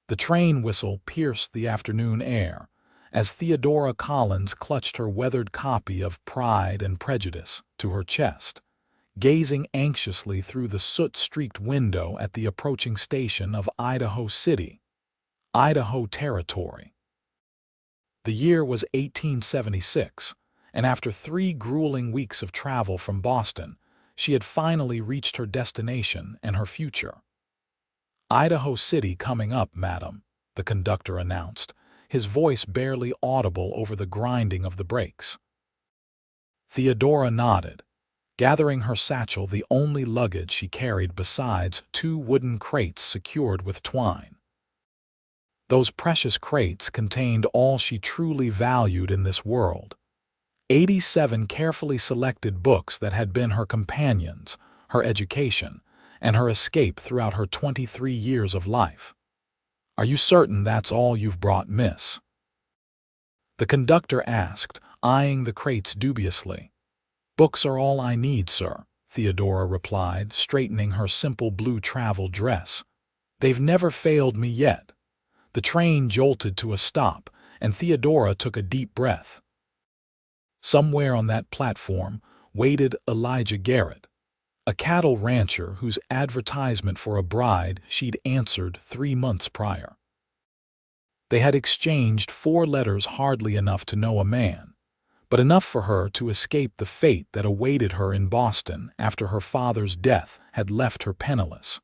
The train whistle pierced the afternoon air as Theodora Collins clutched her weathered copy of Pride and Prejudice to her chest, gazing anxiously through the soot-streaked window at the approaching station of Idaho City, Idaho Territory. The year was 1876, and after 3 grueling weeks of travel from Boston, she had finally reached her destination and her future. "Idaho City coming up, madam," the conductor announced, his voice barely audible over the grinding of the brakes. Theodora nodded, gathering her satchel, the only luggage she carried besides 2 wooden crates secured with twine. Those precious crates contained all she truly valued in this world. 87 carefully selected books that had been her companions, her education, and her escape throughout her 23 years of life. "Are you certain that's all you've brought, miss?" the conductor asked, eyeing the crates dubiously. "Books are all I need, sir," Theodora replied, straightening her simple blue travel dress. "They've never failed me yet." The train jolted to a stop, and Theodora took a deep breath. Somewhere on that platform waited Elijah Garrett, a cattle rancher whose advertisement for a bride she'd answered 3 months prior. They had exchanged 4 letters, hardly enough to know a man, but enough for her to escape the fate that awaited her in Boston after her father's death had left her penniless.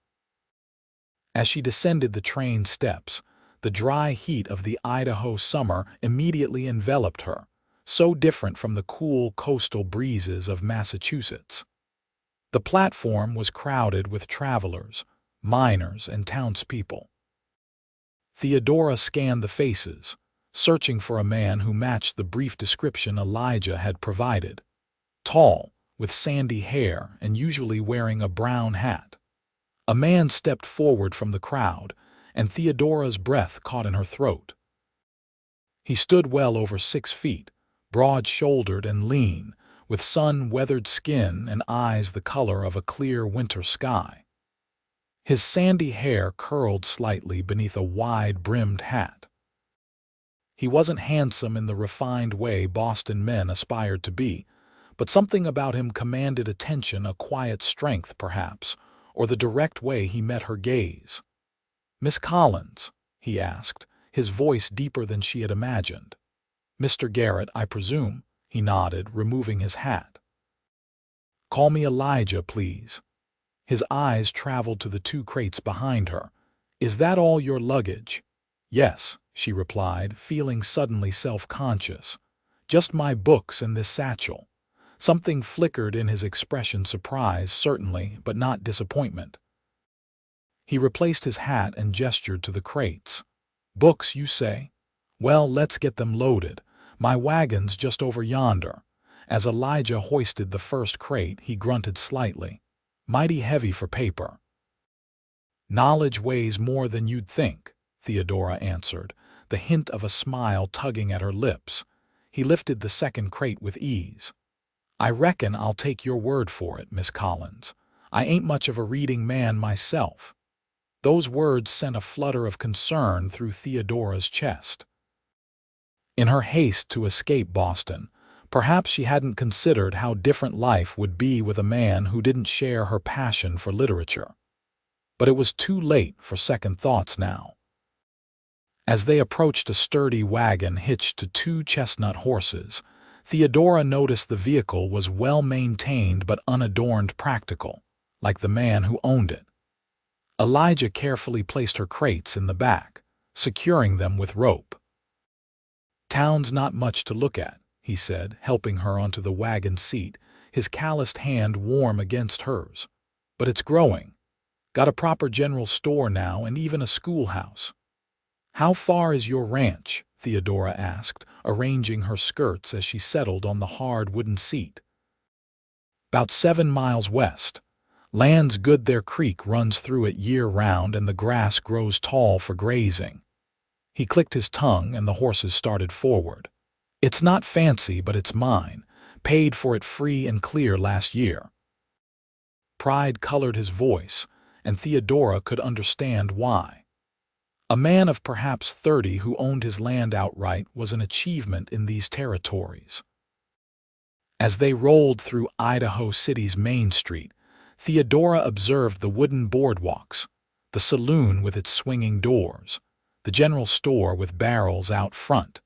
As she descended the train steps, the dry heat of the Idaho summer immediately enveloped her, so different from the cool coastal breezes of Massachusetts. The platform was crowded with travelers, miners, and townspeople. Theodora scanned the faces, searching for a man who matched the brief description Elijah had provided. Tall, with sandy hair and usually wearing a brown hat. A man stepped forward from the crowd, and Theodora's breath caught in her throat. He stood well over 6 feet, broad-shouldered and lean, with sun-weathered skin and eyes the color of a clear winter sky. His sandy hair curled slightly beneath a wide-brimmed hat. He wasn't handsome in the refined way Boston men aspired to be, but something about him commanded attention, a quiet strength perhaps, or the direct way he met her gaze. "Miss Collins?" he asked, his voice deeper than she had imagined. "Mr. Garrett, I presume," he nodded, removing his hat. "Call me Elijah, please." His eyes traveled to the 2 crates behind her. "Is that all your luggage?" "Yes," she replied, feeling suddenly self-conscious. "Just my books and this satchel." Something flickered in his expression, surprise, certainly, but not disappointment. He replaced his hat and gestured to the crates. "Books, you say? Well, let's get them loaded. My wagon's just over yonder." As Elijah hoisted the first crate, he grunted slightly. "Mighty heavy for paper." "Knowledge weighs more than you'd think," Theodora answered, the hint of a smile tugging at her lips. He lifted the second crate with ease. "I reckon I'll take your word for it, Miss Collins. I ain't much of a reading man myself." Those words sent a flutter of concern through Theodora's chest. In her haste to escape Boston, perhaps she hadn't considered how different life would be with a man who didn't share her passion for literature. But it was too late for second thoughts now. As they approached a sturdy wagon hitched to 2 chestnut horses, Theodora noticed the vehicle was well-maintained but unadorned, practical, like the man who owned it. Elijah carefully placed her crates in the back, securing them with rope. "Town's not much to look at," he said, helping her onto the wagon seat, his calloused hand warm against hers. "But it's growing. Got a proper general store now and even a schoolhouse." "How far is your ranch?" Theodora asked, arranging her skirts as she settled on the hard wooden seat. "About 7 miles west. Land's good there. Creek runs through it year-round and the grass grows tall for grazing." He clicked his tongue and the horses started forward. "It's not fancy, but it's mine. Paid for it free and clear last year." Pride colored his voice, and Theodora could understand why. A man of perhaps 30 who owned his land outright was an achievement in these territories. As they rolled through Idaho City's Main Street, Theodora observed the wooden boardwalks, the saloon with its swinging doors, the general store with barrels out front,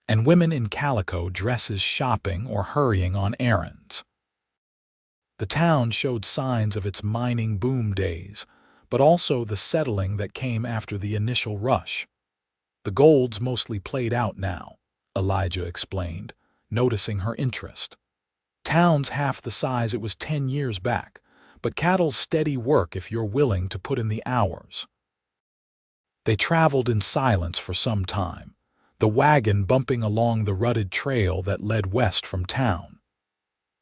and women in calico dresses shopping or hurrying on errands. The town showed signs of its mining boom days, but also the settling that came after the initial rush. The gold's mostly played out now, Elijah explained, noticing her interest. Town's half the size it was 10 years back, but cattle's steady work if you're willing to put in the hours. They traveled in silence for some time, the wagon bumping along the rutted trail that led west from town.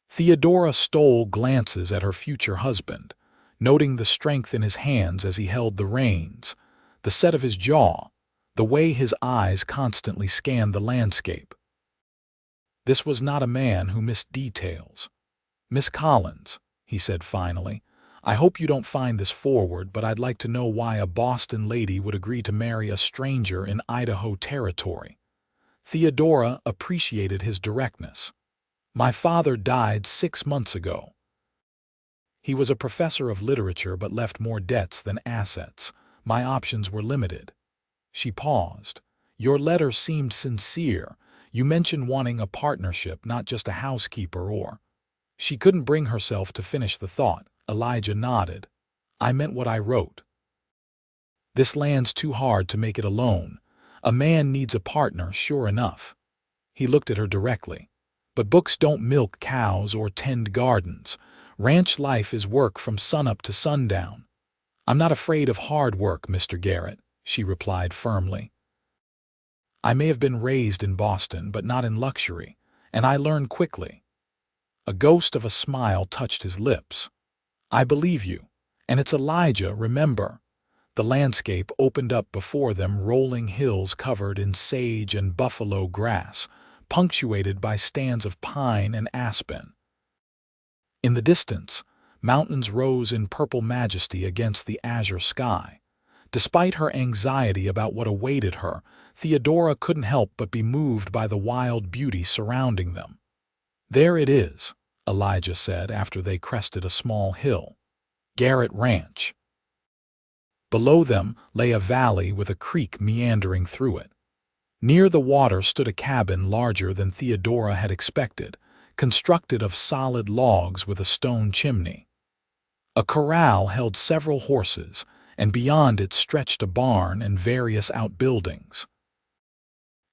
Theodora stole glances at her future husband, noting the strength in his hands as he held the reins, the set of his jaw, the way his eyes constantly scanned the landscape. This was not a man who missed details. "Miss Collins," he said finally, "I hope you don't find this forward, but I'd like to know why a Boston lady would agree to marry a stranger in Idaho Territory." Theodora appreciated his directness. "My father died 6 months ago. He was a professor of literature but left more debts than assets. My options were limited." She paused. "Your letter seemed sincere. You mentioned wanting a partnership, not just a housekeeper or—" She couldn't bring herself to finish the thought. Elijah nodded. "I meant what I wrote. This land's too hard to make it alone. A man needs a partner, sure enough." He looked at her directly. "But books don't milk cows or tend gardens. Ranch life is work from sunup to sundown." "I'm not afraid of hard work, Mr. Garrett," she replied firmly. "I may have been raised in Boston, but not in luxury, and I learn quickly." A ghost of a smile touched his lips. "I believe you. And it's Elijah, remember." The landscape opened up before them, rolling hills covered in sage and buffalo grass, punctuated by stands of pine and aspen. In the distance, mountains rose in purple majesty against the azure sky. Despite her anxiety about what awaited her, Theodora couldn't help but be moved by the wild beauty surrounding them. "There it is," Elijah said after they crested a small hill. "Garrett Ranch." Below them lay a valley with a creek meandering through it. Near the water stood a cabin larger than Theodora had expected, constructed of solid logs with a stone chimney. A corral held several horses, and beyond it stretched a barn and various outbuildings.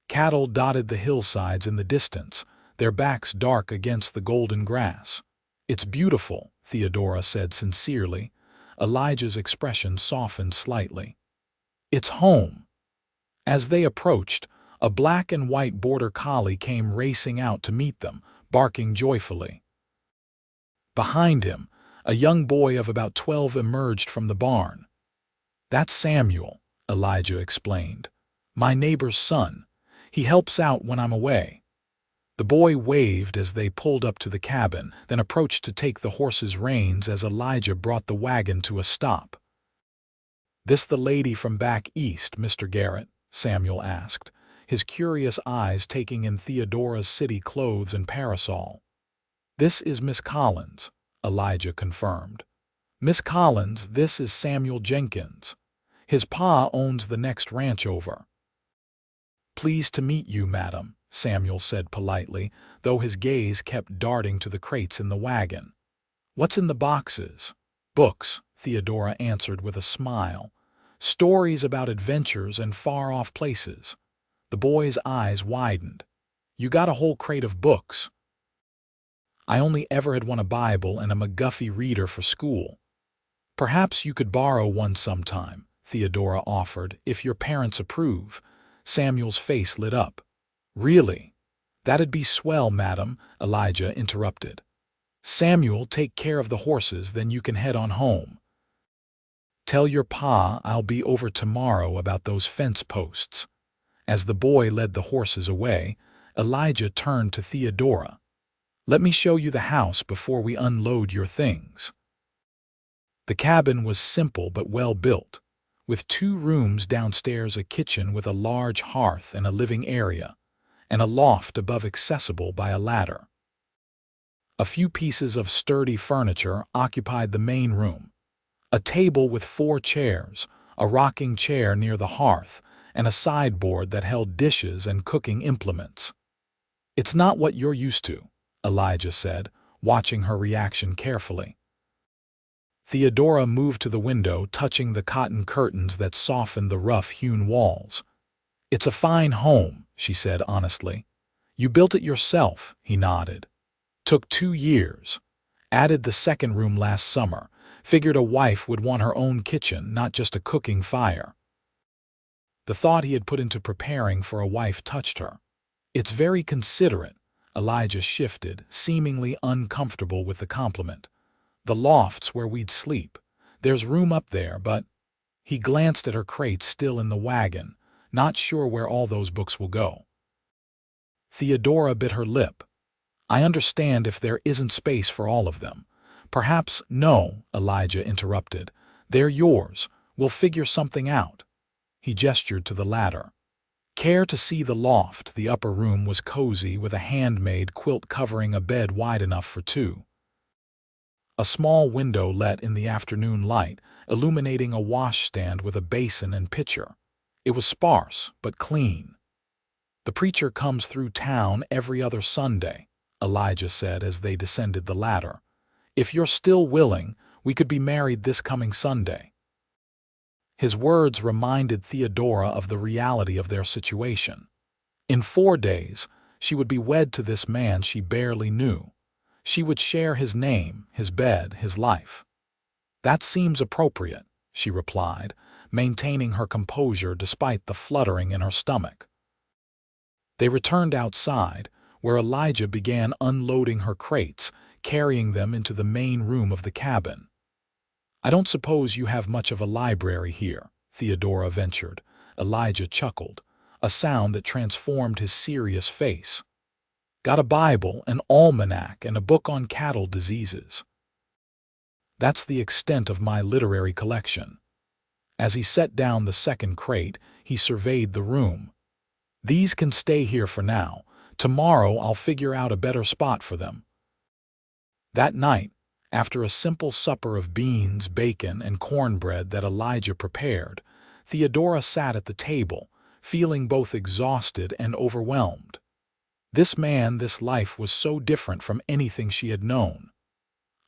Cattle dotted the hillsides in the distance, their backs dark against the golden grass. "It's beautiful," Theodora said sincerely. Elijah's expression softened slightly. "It's home." As they approached, a black and white border collie came racing out to meet them, barking joyfully. Behind him, a young boy of about 12 emerged from the barn. "That's Samuel," Elijah explained. "My neighbor's son. He helps out when I'm away." The boy waved as they pulled up to the cabin, then approached to take the horse's reins as Elijah brought the wagon to a stop. "This the lady from back east, Mr. Garrett?" Samuel asked, his curious eyes taking in Theodora's city clothes and parasol. "This is Miss Collins," Elijah confirmed. "Miss Collins, this is Samuel Jenkins. His pa owns the next ranch over." "Pleased to meet you, madam," Samuel said politely, though his gaze kept darting to the crates in the wagon. "What's in the boxes?" "Books," Theodora answered with a smile. "Stories about adventures and far-off places." The boy's eyes widened. "You got a whole crate of books?" "I only ever had won a Bible and a McGuffey reader for school." "Perhaps you could borrow one sometime," Theodora offered, "if your parents approve." Samuel's face lit up. "Really? That'd be swell, madam," Elijah interrupted. "Samuel, take care of the horses, then you can head on home. Tell your pa I'll be over tomorrow about those fence posts." As the boy led the horses away, Elijah turned to Theodora. "Let me show you the house before we unload your things." The cabin was simple but well built, with 2 rooms downstairs, a kitchen with a large hearth and a living area, and a loft above accessible by a ladder. A few pieces of sturdy furniture occupied the main room: a table with 4 chairs, a rocking chair near the hearth, and a sideboard that held dishes and cooking implements. "It's not what you're used to," Elijah said, watching her reaction carefully. Theodora moved to the window, touching the cotton curtains that softened the rough-hewn walls. "It's a fine home," she said honestly. "You built it yourself," he nodded. "Took 2 years. Added the second room last summer. Figured a wife would want her own kitchen, not just a cooking fire." The thought he had put into preparing for a wife touched her. "It's very considerate." Elijah shifted, seemingly uncomfortable with the compliment. "The loft's where we'd sleep. There's room up there, but—" He glanced at her crates still in the wagon, not sure where all those books will go. Theodora bit her lip. "I understand if there isn't space for all of them. Perhaps—" "No," Elijah interrupted. "They're yours. We'll figure something out." He gestured to the ladder. "Care to see the loft?" The upper room was cozy, with a handmade quilt covering a bed wide enough for 2. A small window let in the afternoon light, illuminating a washstand with a basin and pitcher. It was sparse, but clean. "The preacher comes through town every other Sunday," Elijah said as they descended the ladder. "If you're still willing, we could be married this coming Sunday." His words reminded Theodora of the reality of their situation. In 4 days, she would be wed to this man she barely knew. She would share his name, his bed, his life. "That seems appropriate," she replied, maintaining her composure despite the fluttering in her stomach. They returned outside, where Elijah began unloading her crates, carrying them into the main room of the cabin. "I don't suppose you have much of a library here," Theodora ventured. Elijah chuckled, a sound that transformed his serious face. "Got a Bible, an almanac, and a book on cattle diseases. That's the extent of my literary collection." As he set down the second crate, he surveyed the room. "These can stay here for now. Tomorrow I'll figure out a better spot for them." That night, after a simple supper of beans, bacon, and cornbread that Elijah prepared, Theodora sat at the table, feeling both exhausted and overwhelmed. This man, this life was so different from anything she had known.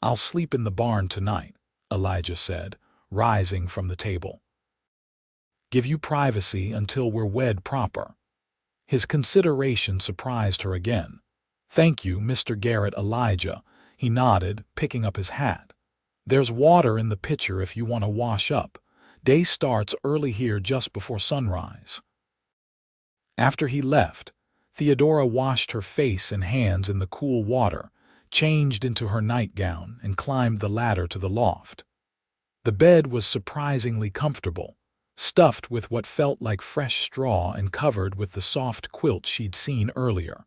"I'll sleep in the barn tonight," Elijah said, rising from the table. "Give you privacy until we're wed proper." His consideration surprised her again. "Thank you, Mr. Garrett." Elijah, he nodded, picking up his hat. "There's water in the pitcher if you want to wash up. Day starts early here just before sunrise." After he left, Theodora washed her face and hands in the cool water, changed into her nightgown, and climbed the ladder to the loft. The bed was surprisingly comfortable, stuffed with what felt like fresh straw and covered with the soft quilt she'd seen earlier.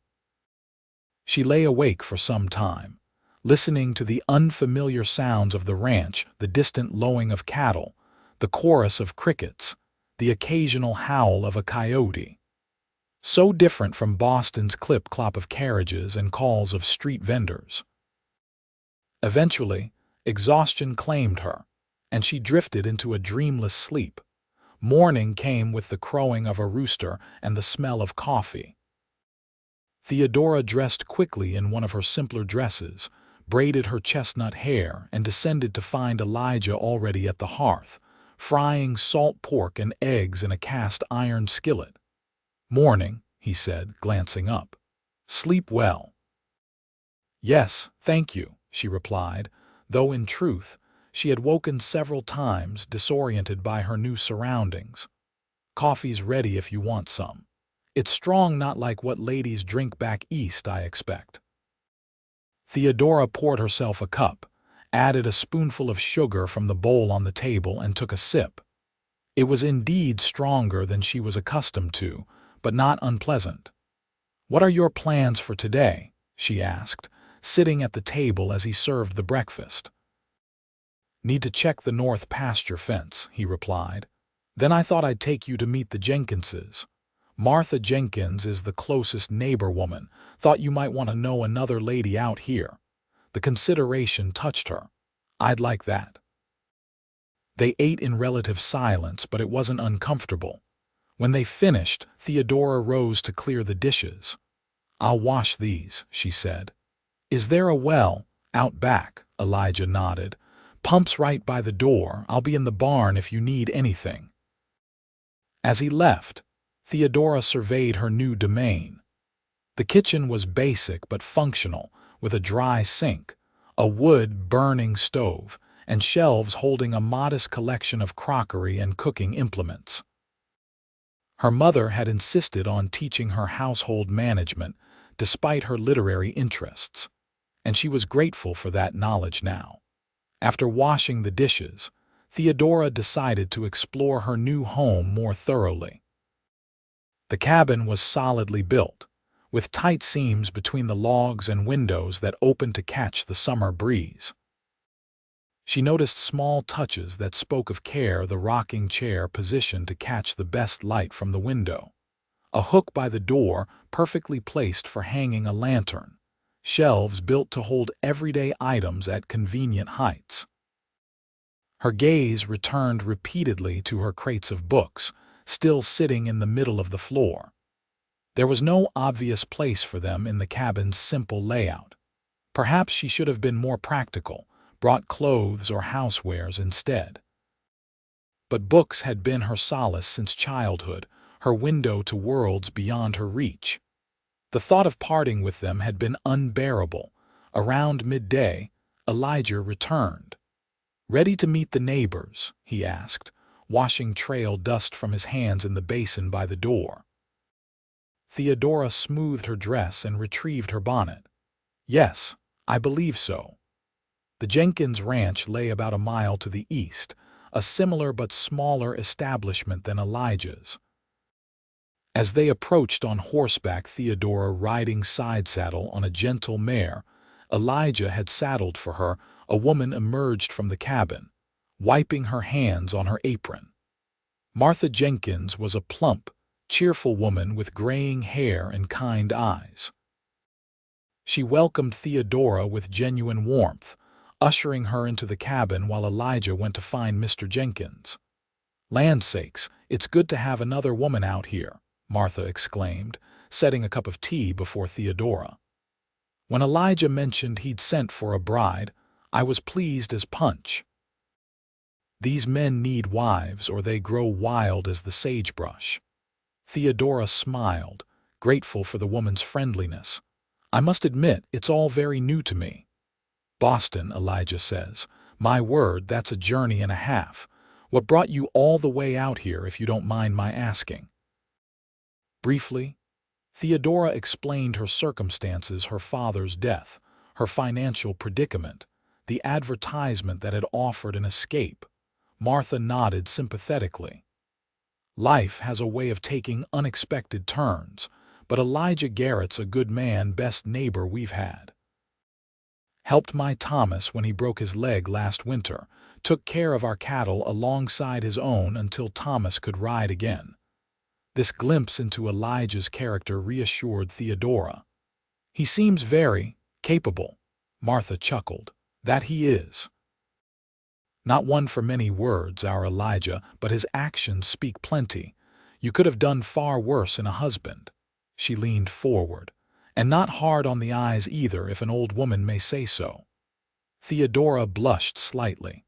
She lay awake for some time, listening to the unfamiliar sounds of the ranch, the distant lowing of cattle, the chorus of crickets, the occasional howl of a coyote. So different from Boston's clip-clop of carriages and calls of street vendors. Eventually, exhaustion claimed her, and she drifted into a dreamless sleep. Morning came with the crowing of a rooster and the smell of coffee. Theodora dressed quickly in one of her simpler dresses, braided her chestnut hair, and descended to find Elijah already at the hearth, frying salt pork and eggs in a cast-iron skillet. "Morning," he said, glancing up. "Sleep well?" "Yes, thank you," she replied, though in truth, she had woken several times, disoriented by her new surroundings. "Coffee's ready if you want some. It's strong, not like what ladies drink back east, I expect." Theodora poured herself a cup, added a spoonful of sugar from the bowl on the table, and took a sip. It was indeed stronger than she was accustomed to, but not unpleasant. "What are your plans for today?" she asked, sitting at the table as he served the breakfast. "Need to check the north pasture fence," he replied. Then I thought I'd take you to meet the Jenkinses. Martha Jenkins is the closest neighbor woman. Thought you might want to know another lady out here. The consideration touched her. I'd like that. They ate in relative silence, but it wasn't uncomfortable. When they finished, Theodora rose to clear the dishes. I'll wash these, she said. Is there a well? Out back, Elijah nodded. Pump's right by the door. I'll be in the barn if you need anything. As he left, Theodora surveyed her new domain. The kitchen was basic but functional, with a dry sink, a wood-burning stove, and shelves holding a modest collection of crockery and cooking implements. Her mother had insisted on teaching her household management despite her literary interests, and she was grateful for that knowledge now. After washing the dishes, Theodora decided to explore her new home more thoroughly. The cabin was solidly built, with tight seams between the logs and windows that opened to catch the summer breeze. She noticed small touches that spoke of care: the rocking chair positioned to catch the best light from the window, a hook by the door perfectly placed for hanging a lantern, shelves built to hold everyday items at convenient heights. Her gaze returned repeatedly to her crates of books, still sitting in the middle of the floor. There was no obvious place for them in the cabin's simple layout. Perhaps she should have been more practical, brought clothes or housewares instead. But books had been her solace since childhood, her window to worlds beyond her reach. The thought of parting with them had been unbearable. Around midday, Elijah returned. Ready to meet the neighbors? He asked, washing trail dust from his hands in the basin by the door. Theodora smoothed her dress and retrieved her bonnet. Yes, I believe so. The Jenkins Ranch lay about a mile to the east, a similar but smaller establishment than Elijah's. As they approached on horseback, Theodora riding side saddle on a gentle mare, Elijah had saddled for her. A woman emerged from the cabin, wiping her hands on her apron. Martha Jenkins was a plump, cheerful woman with graying hair and kind eyes. She welcomed Theodora with genuine warmth, ushering her into the cabin while Elijah went to find Mr. Jenkins. Land sakes, it's good to have another woman out here, Martha exclaimed, setting a cup of tea before Theodora. When Elijah mentioned he'd sent for a bride, I was pleased as punch. These men need wives or they grow wild as the sagebrush. Theodora smiled, grateful for the woman's friendliness. I must admit, it's all very new to me. Boston, Elijah says. My word, that's a journey and a half. What brought you all the way out here, if you don't mind my asking? Briefly, Theodora explained her circumstances: her father's death, her financial predicament, the advertisement that had offered an escape. Martha nodded sympathetically. Life has a way of taking unexpected turns, but Elijah Garrett's a good man, best neighbor we've had. Helped my Thomas when he broke his leg last winter, took care of our cattle alongside his own until Thomas could ride again. This glimpse into Elijah's character reassured Theodora. He seems very capable, Martha chuckled. That he is. Not one for many words, our Elijah, but his actions speak plenty. You could have done far worse in a husband. She leaned forward, and not hard on the eyes either, if an old woman may say so. Theodora blushed slightly.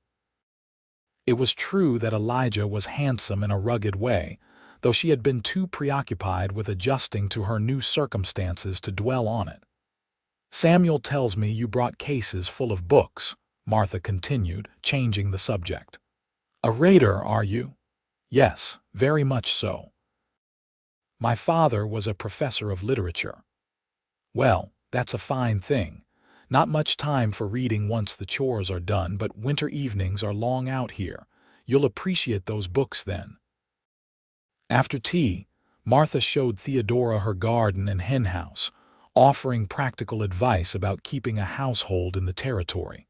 It was true that Elijah was handsome in a rugged way, though she had been too preoccupied with adjusting to her new circumstances to dwell on it. Samuel tells me you brought cases full of books, Martha continued, changing the subject. A raider, are you? Yes, very much so. My father was a professor of literature. Well, that's a fine thing. Not much time for reading once the chores are done, but winter evenings are long out here. You'll appreciate those books then. After tea, Martha showed Theodora her garden and henhouse, offering practical advice about keeping a household in the territory.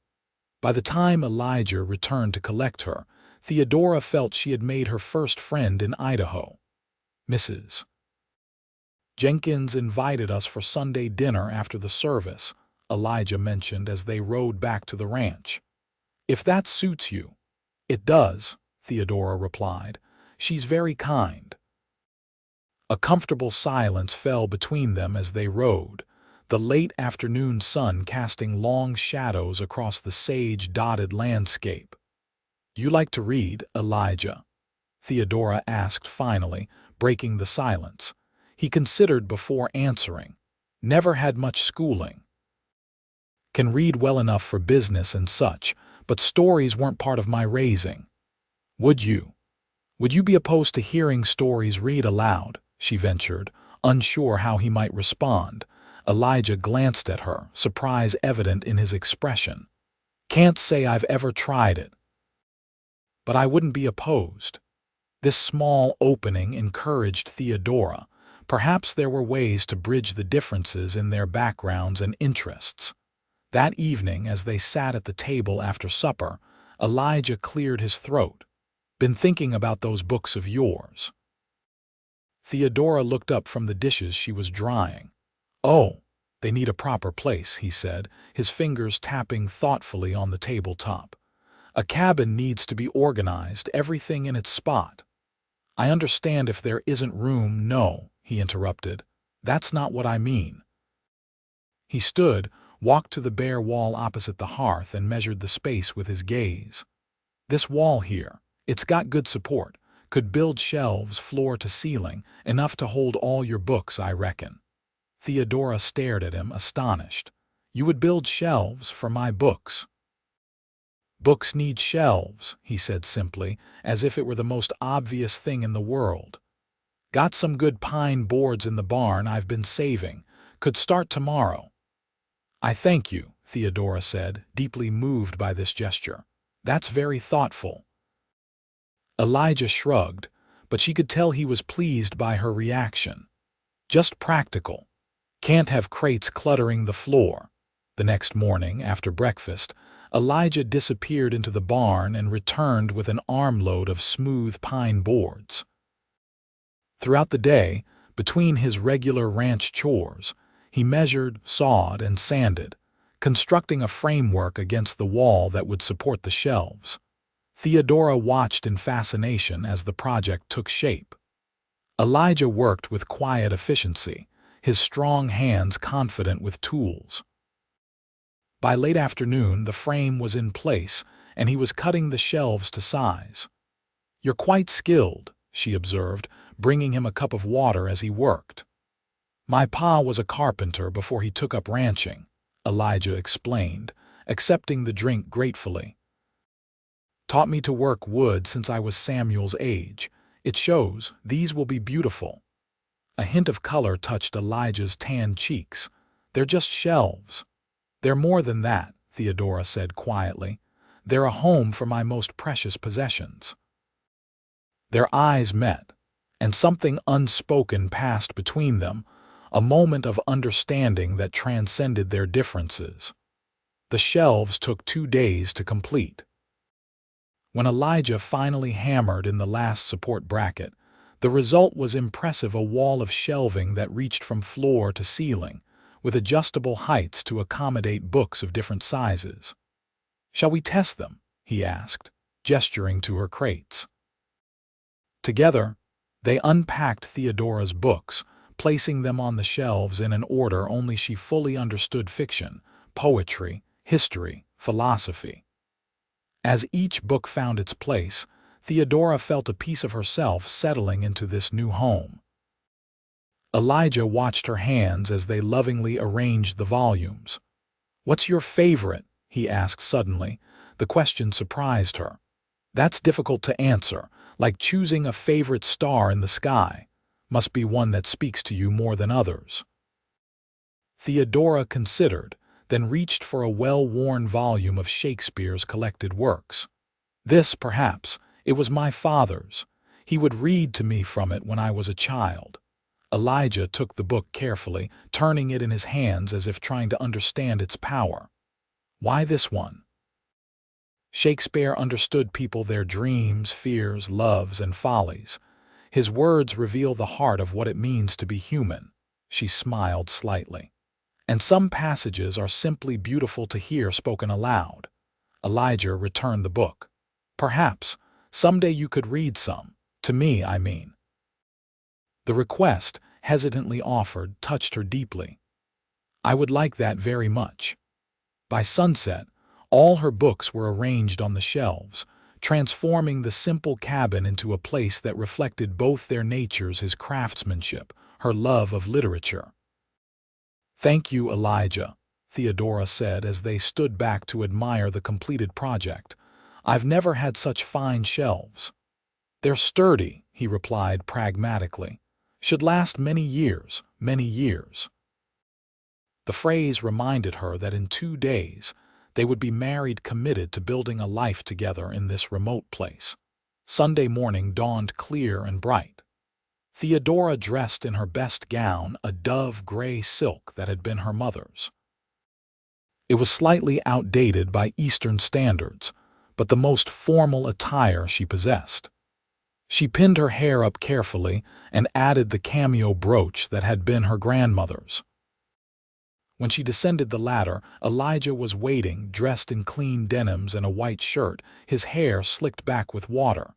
By the time Elijah returned to collect her, Theodora felt she had made her first friend in Idaho. Mrs. Jenkins invited us for Sunday dinner after the service, Elijah mentioned as they rode back to the ranch. If that suits you. It does, Theodora replied. She's very kind. A comfortable silence fell between them as they rode, the late afternoon sun casting long shadows across the sage-dotted landscape. You like to read, Elijah? Theodora asked finally, breaking the silence. He considered before answering. Never had much schooling. Can read well enough for business and such, but stories weren't part of my raising. Would you? Would you be opposed to hearing stories read aloud? She ventured, unsure how he might respond. Elijah glanced at her, surprise evident in his expression. Can't say I've ever tried it. But I wouldn't be opposed. This small opening encouraged Theodora. Perhaps there were ways to bridge the differences in their backgrounds and interests. That evening, as they sat at the table after supper, Elijah cleared his throat. Been thinking about those books of yours. Theodora looked up from the dishes she was drying. Oh, they need a proper place, he said, his fingers tapping thoughtfully on the tabletop. A cabin needs to be organized, everything in its spot. I understand if there isn't room, no, he interrupted. That's not what I mean. He stood, walked to the bare wall opposite the hearth and measured the space with his gaze. This wall here, it's got good support, could build shelves floor to ceiling, enough to hold all your books, I reckon. Theodora stared at him, astonished. You would build shelves for my books? Books need shelves, he said simply, as if it were the most obvious thing in the world. Got some good pine boards in the barn I've been saving. Could start tomorrow. I thank you, Theodora said, deeply moved by this gesture. That's very thoughtful. Elijah shrugged, but she could tell he was pleased by her reaction. Just practical. Can't have crates cluttering the floor. The next morning, after breakfast, Elijah disappeared into the barn and returned with an armload of smooth pine boards. Throughout the day, between his regular ranch chores, he measured, sawed, and sanded, constructing a framework against the wall that would support the shelves. Theodora watched in fascination as the project took shape. Elijah worked with quiet efficiency, his strong hands confident with tools. By late afternoon, the frame was in place, and he was cutting the shelves to size. You're quite skilled, she observed, bringing him a cup of water as he worked. My pa was a carpenter before he took up ranching, Elijah explained, accepting the drink gratefully. Taught me to work wood since I was Samuel's age. It shows. These will be beautiful. A hint of color touched Elijah's tanned cheeks. They're just shelves. They're more than that, Theodora said quietly. They're a home for my most precious possessions. Their eyes met, and something unspoken passed between them, a moment of understanding that transcended their differences. The shelves took 2 days to complete. When Elijah finally hammered in the last support bracket, the result was impressive, a wall of shelving that reached from floor to ceiling, with adjustable heights to accommodate books of different sizes. Shall we test them? He asked, gesturing to her crates. Together, they unpacked Theodora's books, placing them on the shelves in an order only she fully understood: fiction, poetry, history, philosophy. As each book found its place, Theodora felt a piece of herself settling into this new home. Elijah watched her hands as they lovingly arranged the volumes. What's your favorite? He asked suddenly. The question surprised her. That's difficult to answer, like choosing a favorite star in the sky. Must be one that speaks to you more than others. Theodora considered, then reached for a well-worn volume of Shakespeare's collected works. This, perhaps, it was my father's. He would read to me from it when I was a child. Elijah took the book carefully, turning it in his hands as if trying to understand its power. Why this one? Shakespeare understood people, their dreams, fears, loves, and follies. His words reveal the heart of what it means to be human. She smiled slightly. And some passages are simply beautiful to hear spoken aloud. Elijah returned the book. Perhaps, someday you could read some. To me, I mean. The request, hesitantly offered, touched her deeply. I would like that very much. By sunset, all her books were arranged on the shelves, transforming the simple cabin into a place that reflected both their natures, his craftsmanship, her love of literature. Thank you, Elijah, Theodora said as they stood back to admire the completed project. I've never had such fine shelves. They're sturdy, he replied pragmatically. Should last many years, many years. The phrase reminded her that in 2 days, they would be married, committed to building a life together in this remote place. Sunday morning dawned clear and bright. Theodora dressed in her best gown, a dove-gray silk that had been her mother's. It was slightly outdated by Eastern standards, but the most formal attire she possessed. She pinned her hair up carefully and added the cameo brooch that had been her grandmother's. When she descended the ladder, Elijah was waiting, dressed in clean denims and a white shirt, his hair slicked back with water.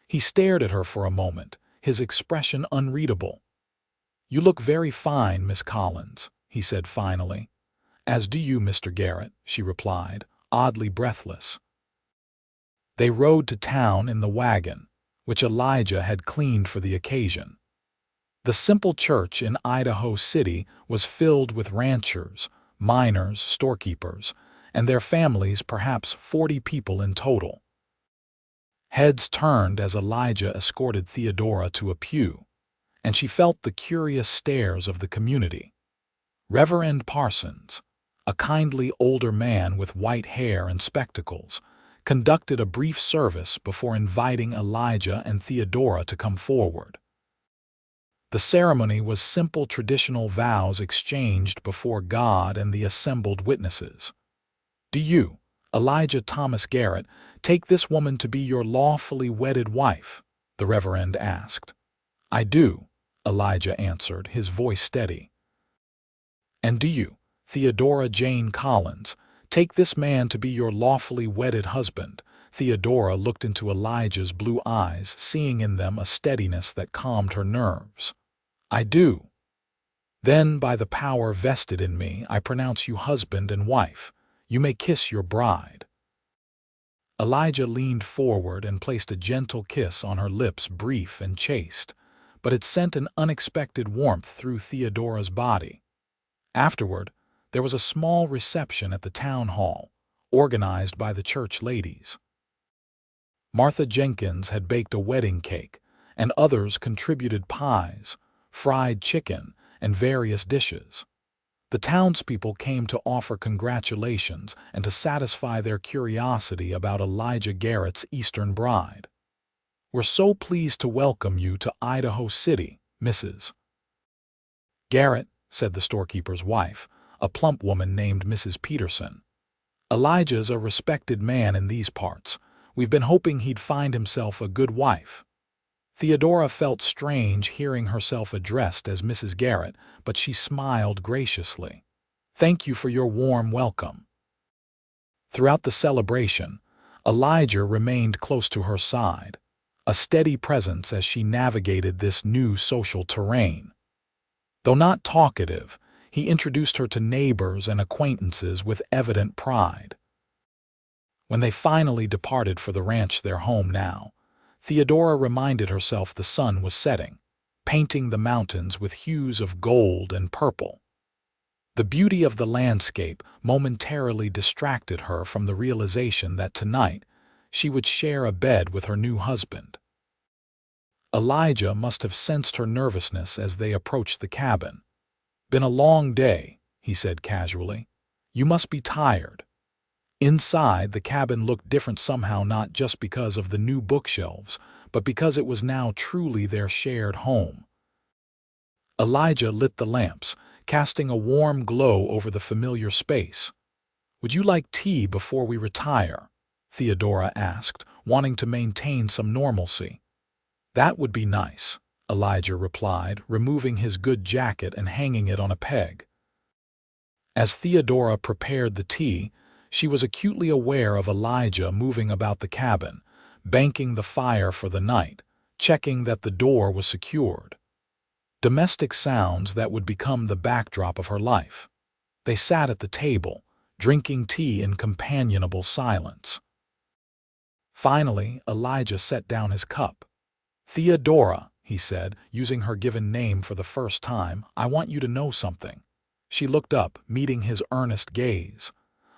He stared at her for a moment, his expression unreadable. "You look very fine, Miss Collins," he said finally. "As do you, Mr. Garrett," she replied, oddly breathless. They rode to town in the wagon, which Elijah had cleaned for the occasion. The simple church in Idaho City was filled with ranchers, miners, storekeepers, and their families, perhaps 40 people in total. Heads turned as Elijah escorted Theodora to a pew, and she felt the curious stares of the community. Reverend Parsons, a kindly older man with white hair and spectacles, conducted a brief service before inviting Elijah and Theodora to come forward. The ceremony was simple, traditional vows exchanged before God and the assembled witnesses. "Do you, Elijah Thomas Garrett, take this woman to be your lawfully wedded wife?" the Reverend asked. "I do," Elijah answered, his voice steady. "And do you, Theodora Jane Collins, take this man to be your lawfully wedded husband?" Theodora looked into Elijah's blue eyes, seeing in them a steadiness that calmed her nerves. "I do." "Then, by the power vested in me, I pronounce you husband and wife. You may kiss your bride." Elijah leaned forward and placed a gentle kiss on her lips, brief and chaste, but it sent an unexpected warmth through Theodora's body. Afterward, there was a small reception at the town hall, organized by the church ladies. Martha Jenkins had baked a wedding cake, and others contributed pies, fried chicken, and various dishes. The townspeople came to offer congratulations and to satisfy their curiosity about Elijah Garrett's Eastern bride. "We're so pleased to welcome you to Idaho City, Mrs. Garrett," said the storekeeper's wife, a plump woman named Mrs. Peterson. "Elijah's a respected man in these parts. We've been hoping he'd find himself a good wife." Theodora felt strange hearing herself addressed as Mrs. Garrett, but she smiled graciously. "Thank you for your warm welcome." Throughout the celebration, Elijah remained close to her side, a steady presence as she navigated this new social terrain. Though not talkative, he introduced her to neighbors and acquaintances with evident pride. When they finally departed for the ranch, their home now, Theodora reminded herself the sun was setting, painting the mountains with hues of gold and purple. The beauty of the landscape momentarily distracted her from the realization that tonight she would share a bed with her new husband. Elijah must have sensed her nervousness as they approached the cabin. "Been a long day," he said casually. "You must be tired." Inside, the cabin looked different somehow, not just because of the new bookshelves, but because it was now truly their shared home. Elijah lit the lamps, casting a warm glow over the familiar space. "Would you like tea before we retire?" Theodora asked, wanting to maintain some normalcy. That would be nice, Elijah replied, removing his good jacket and hanging it on a peg. As Theodora prepared the tea, she was acutely aware of Elijah moving about the cabin, banking the fire for the night, checking that the door was secured. Domestic sounds that would become the backdrop of her life. They sat at the table, drinking tea in companionable silence. Finally, Elijah set down his cup. "Theodora," he said, using her given name for the first time, "I want you to know something." She looked up, meeting his earnest gaze.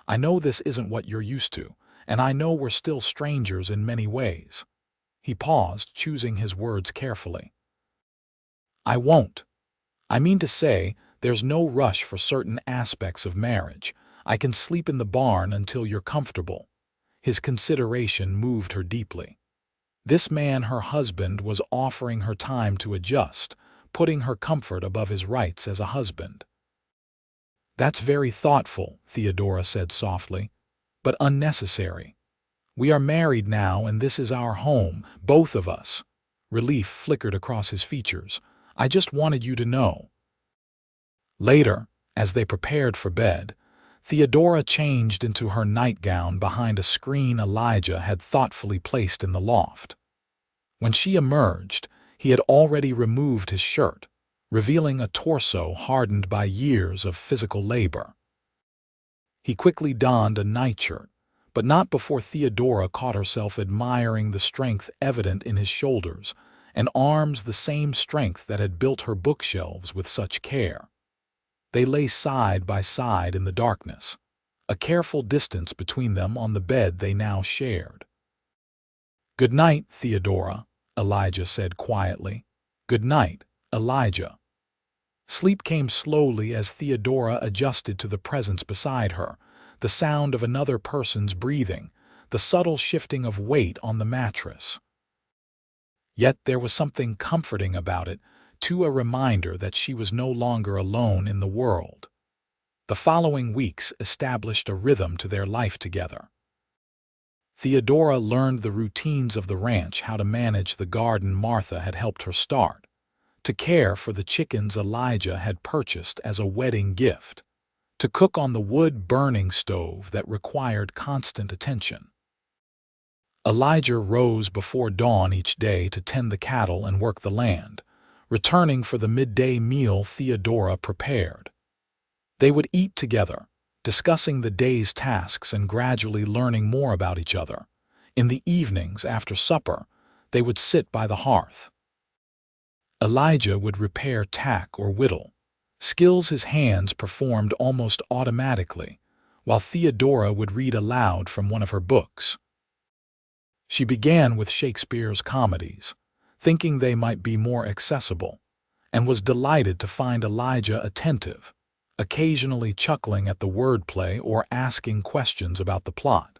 "I know this isn't what you're used to, and I know we're still strangers in many ways." He paused, choosing his words carefully. "I won't. I mean to say, there's no rush for certain aspects of marriage. I can sleep in the barn until you're comfortable." His consideration moved her deeply. This man, her husband, was offering her time to adjust, putting her comfort above his rights as a husband. "That's very thoughtful," Theodora said softly, "but unnecessary. We are married now, and this is our home, both of us." Relief flickered across his features. "I just wanted you to know." Later, as they prepared for bed, Theodora changed into her nightgown behind a screen Elijah had thoughtfully placed in the loft. When she emerged, he had already removed his shirt, revealing a torso hardened by years of physical labor. He quickly donned a nightshirt, but not before Theodora caught herself admiring the strength evident in his shoulders and arms, the same strength that had built her bookshelves with such care. They lay side by side in the darkness, a careful distance between them on the bed they now shared. "Good night, Theodora," Elijah said quietly. "Good night, Elijah." Sleep came slowly as Theodora adjusted to the presence beside her, the sound of another person's breathing, the subtle shifting of weight on the mattress. Yet there was something comforting about it, too, a reminder that she was no longer alone in the world. The following weeks established a rhythm to their life together. Theodora learned the routines of the ranch, how to manage the garden Martha had helped her start, to care for the chickens Elijah had purchased as a wedding gift, to cook on the wood-burning stove that required constant attention. Elijah rose before dawn each day to tend the cattle and work the land, returning for the midday meal Theodora prepared. They would eat together, discussing the day's tasks and gradually learning more about each other. In the evenings, after supper, they would sit by the hearth. Elijah would repair tack or whittle, skills his hands performed almost automatically, while Theodora would read aloud from one of her books. She began with Shakespeare's comedies, thinking they might be more accessible, and was delighted to find Elijah attentive, occasionally chuckling at the wordplay or asking questions about the plot.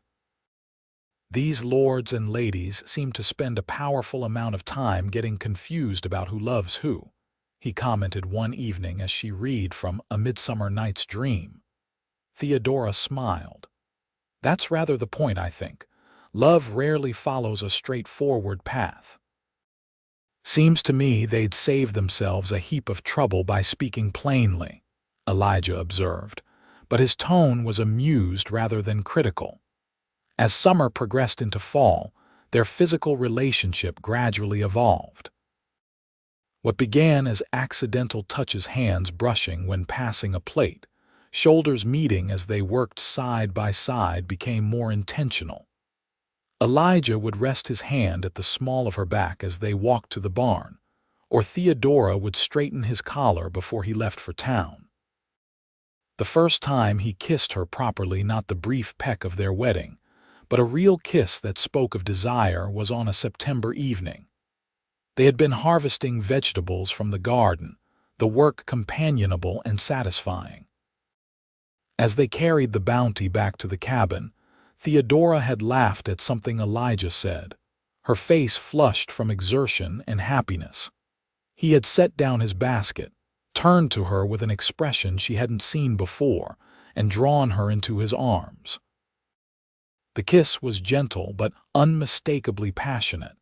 "These lords and ladies seem to spend a powerful amount of time getting confused about who loves who," he commented one evening as she read from A Midsummer Night's Dream. Theodora smiled. "That's rather the point, I think. Love rarely follows a straightforward path. Seems to me they'd save themselves a heap of trouble by speaking plainly," Elijah observed, but his tone was amused rather than critical. As summer progressed into fall, their physical relationship gradually evolved. What began as accidental touches, hands brushing when passing a plate, shoulders meeting as they worked side by side, became more intentional. Elijah would rest his hand at the small of her back as they walked to the barn, or Theodora would straighten his collar before he left for town. The first time he kissed her properly, not the brief peck of their wedding, but a real kiss that spoke of desire, was on a September evening. They had been harvesting vegetables from the garden, the work companionable and satisfying. As they carried the bounty back to the cabin, Theodora had laughed at something Elijah said, her face flushed from exertion and happiness. He had set down his basket, turned to her with an expression she hadn't seen before, and drawn her into his arms. The kiss was gentle but unmistakably passionate,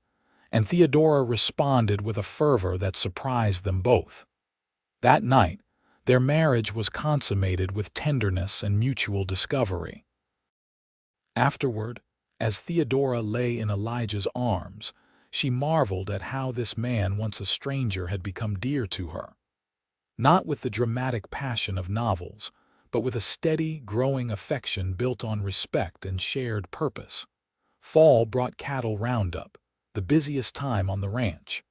and Theodora responded with a fervor that surprised them both. That night, their marriage was consummated with tenderness and mutual discovery. Afterward, as Theodora lay in Elijah's arms, she marveled at how this man, once a stranger, had become dear to her. Not with the dramatic passion of novels, but with a steady, growing affection built on respect and shared purpose. Fall brought cattle roundup, the busiest time on the ranch.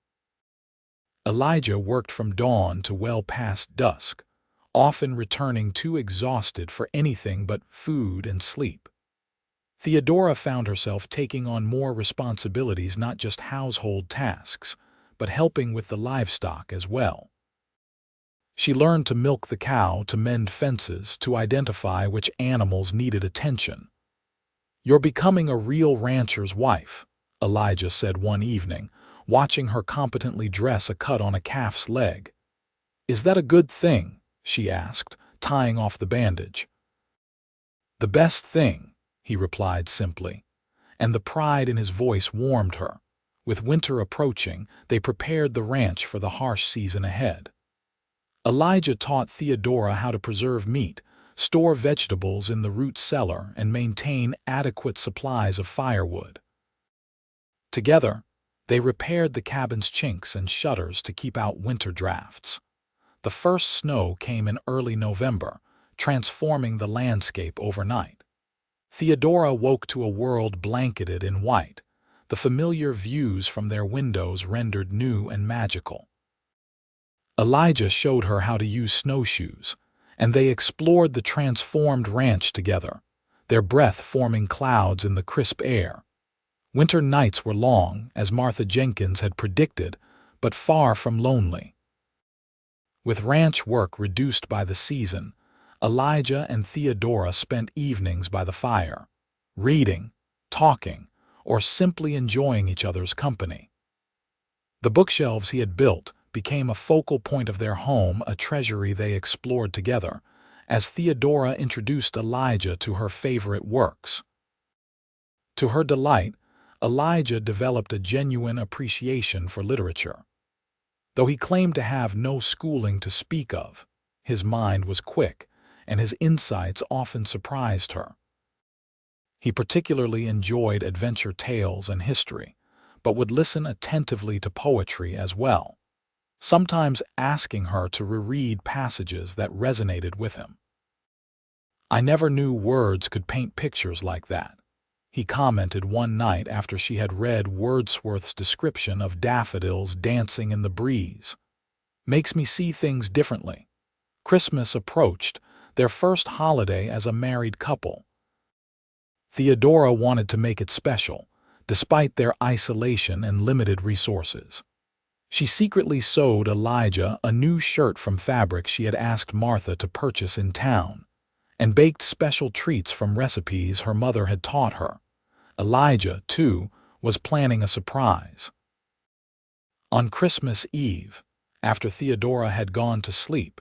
Elijah worked from dawn to well past dusk, often returning too exhausted for anything but food and sleep. Theodora found herself taking on more responsibilities, not just household tasks, but helping with the livestock as well. She learned to milk the cow, to mend fences, to identify which animals needed attention. "You're becoming a real rancher's wife," Elijah said one evening, watching her competently dress a cut on a calf's leg. "Is that a good thing?" she asked, tying off the bandage. "The best thing," he replied simply, and the pride in his voice warmed her. With winter approaching, they prepared the ranch for the harsh season ahead. Elijah taught Theodora how to preserve meat, store vegetables in the root cellar, and maintain adequate supplies of firewood. Together, they repaired the cabin's chinks and shutters to keep out winter drafts. The first snow came in early November, transforming the landscape overnight. Theodora woke to a world blanketed in white, the familiar views from their windows rendered new and magical. Elijah showed her how to use snowshoes, and they explored the transformed ranch together, their breath forming clouds in the crisp air. Winter nights were long, as Martha Jenkins had predicted, but far from lonely. With ranch work reduced by the season, Elijah and Theodora spent evenings by the fire, reading, talking, or simply enjoying each other's company. The bookshelves he had built became a focal point of their home, a treasury they explored together, as Theodora introduced Elijah to her favorite works. To her delight, Elijah developed a genuine appreciation for literature. Though he claimed to have no schooling to speak of, his mind was quick, and his insights often surprised her. He particularly enjoyed adventure tales and history, but would listen attentively to poetry as well, sometimes asking her to reread passages that resonated with him. "I never knew words could paint pictures like that," he commented one night after she had read Wordsworth's description of daffodils dancing in the breeze. "Makes me see things differently." Christmas approached, their first holiday as a married couple. Theodora wanted to make it special, despite their isolation and limited resources. She secretly sewed Elijah a new shirt from fabric she had asked Martha to purchase in town, and baked special treats from recipes her mother had taught her. Elijah, too, was planning a surprise. On Christmas Eve, after Theodora had gone to sleep,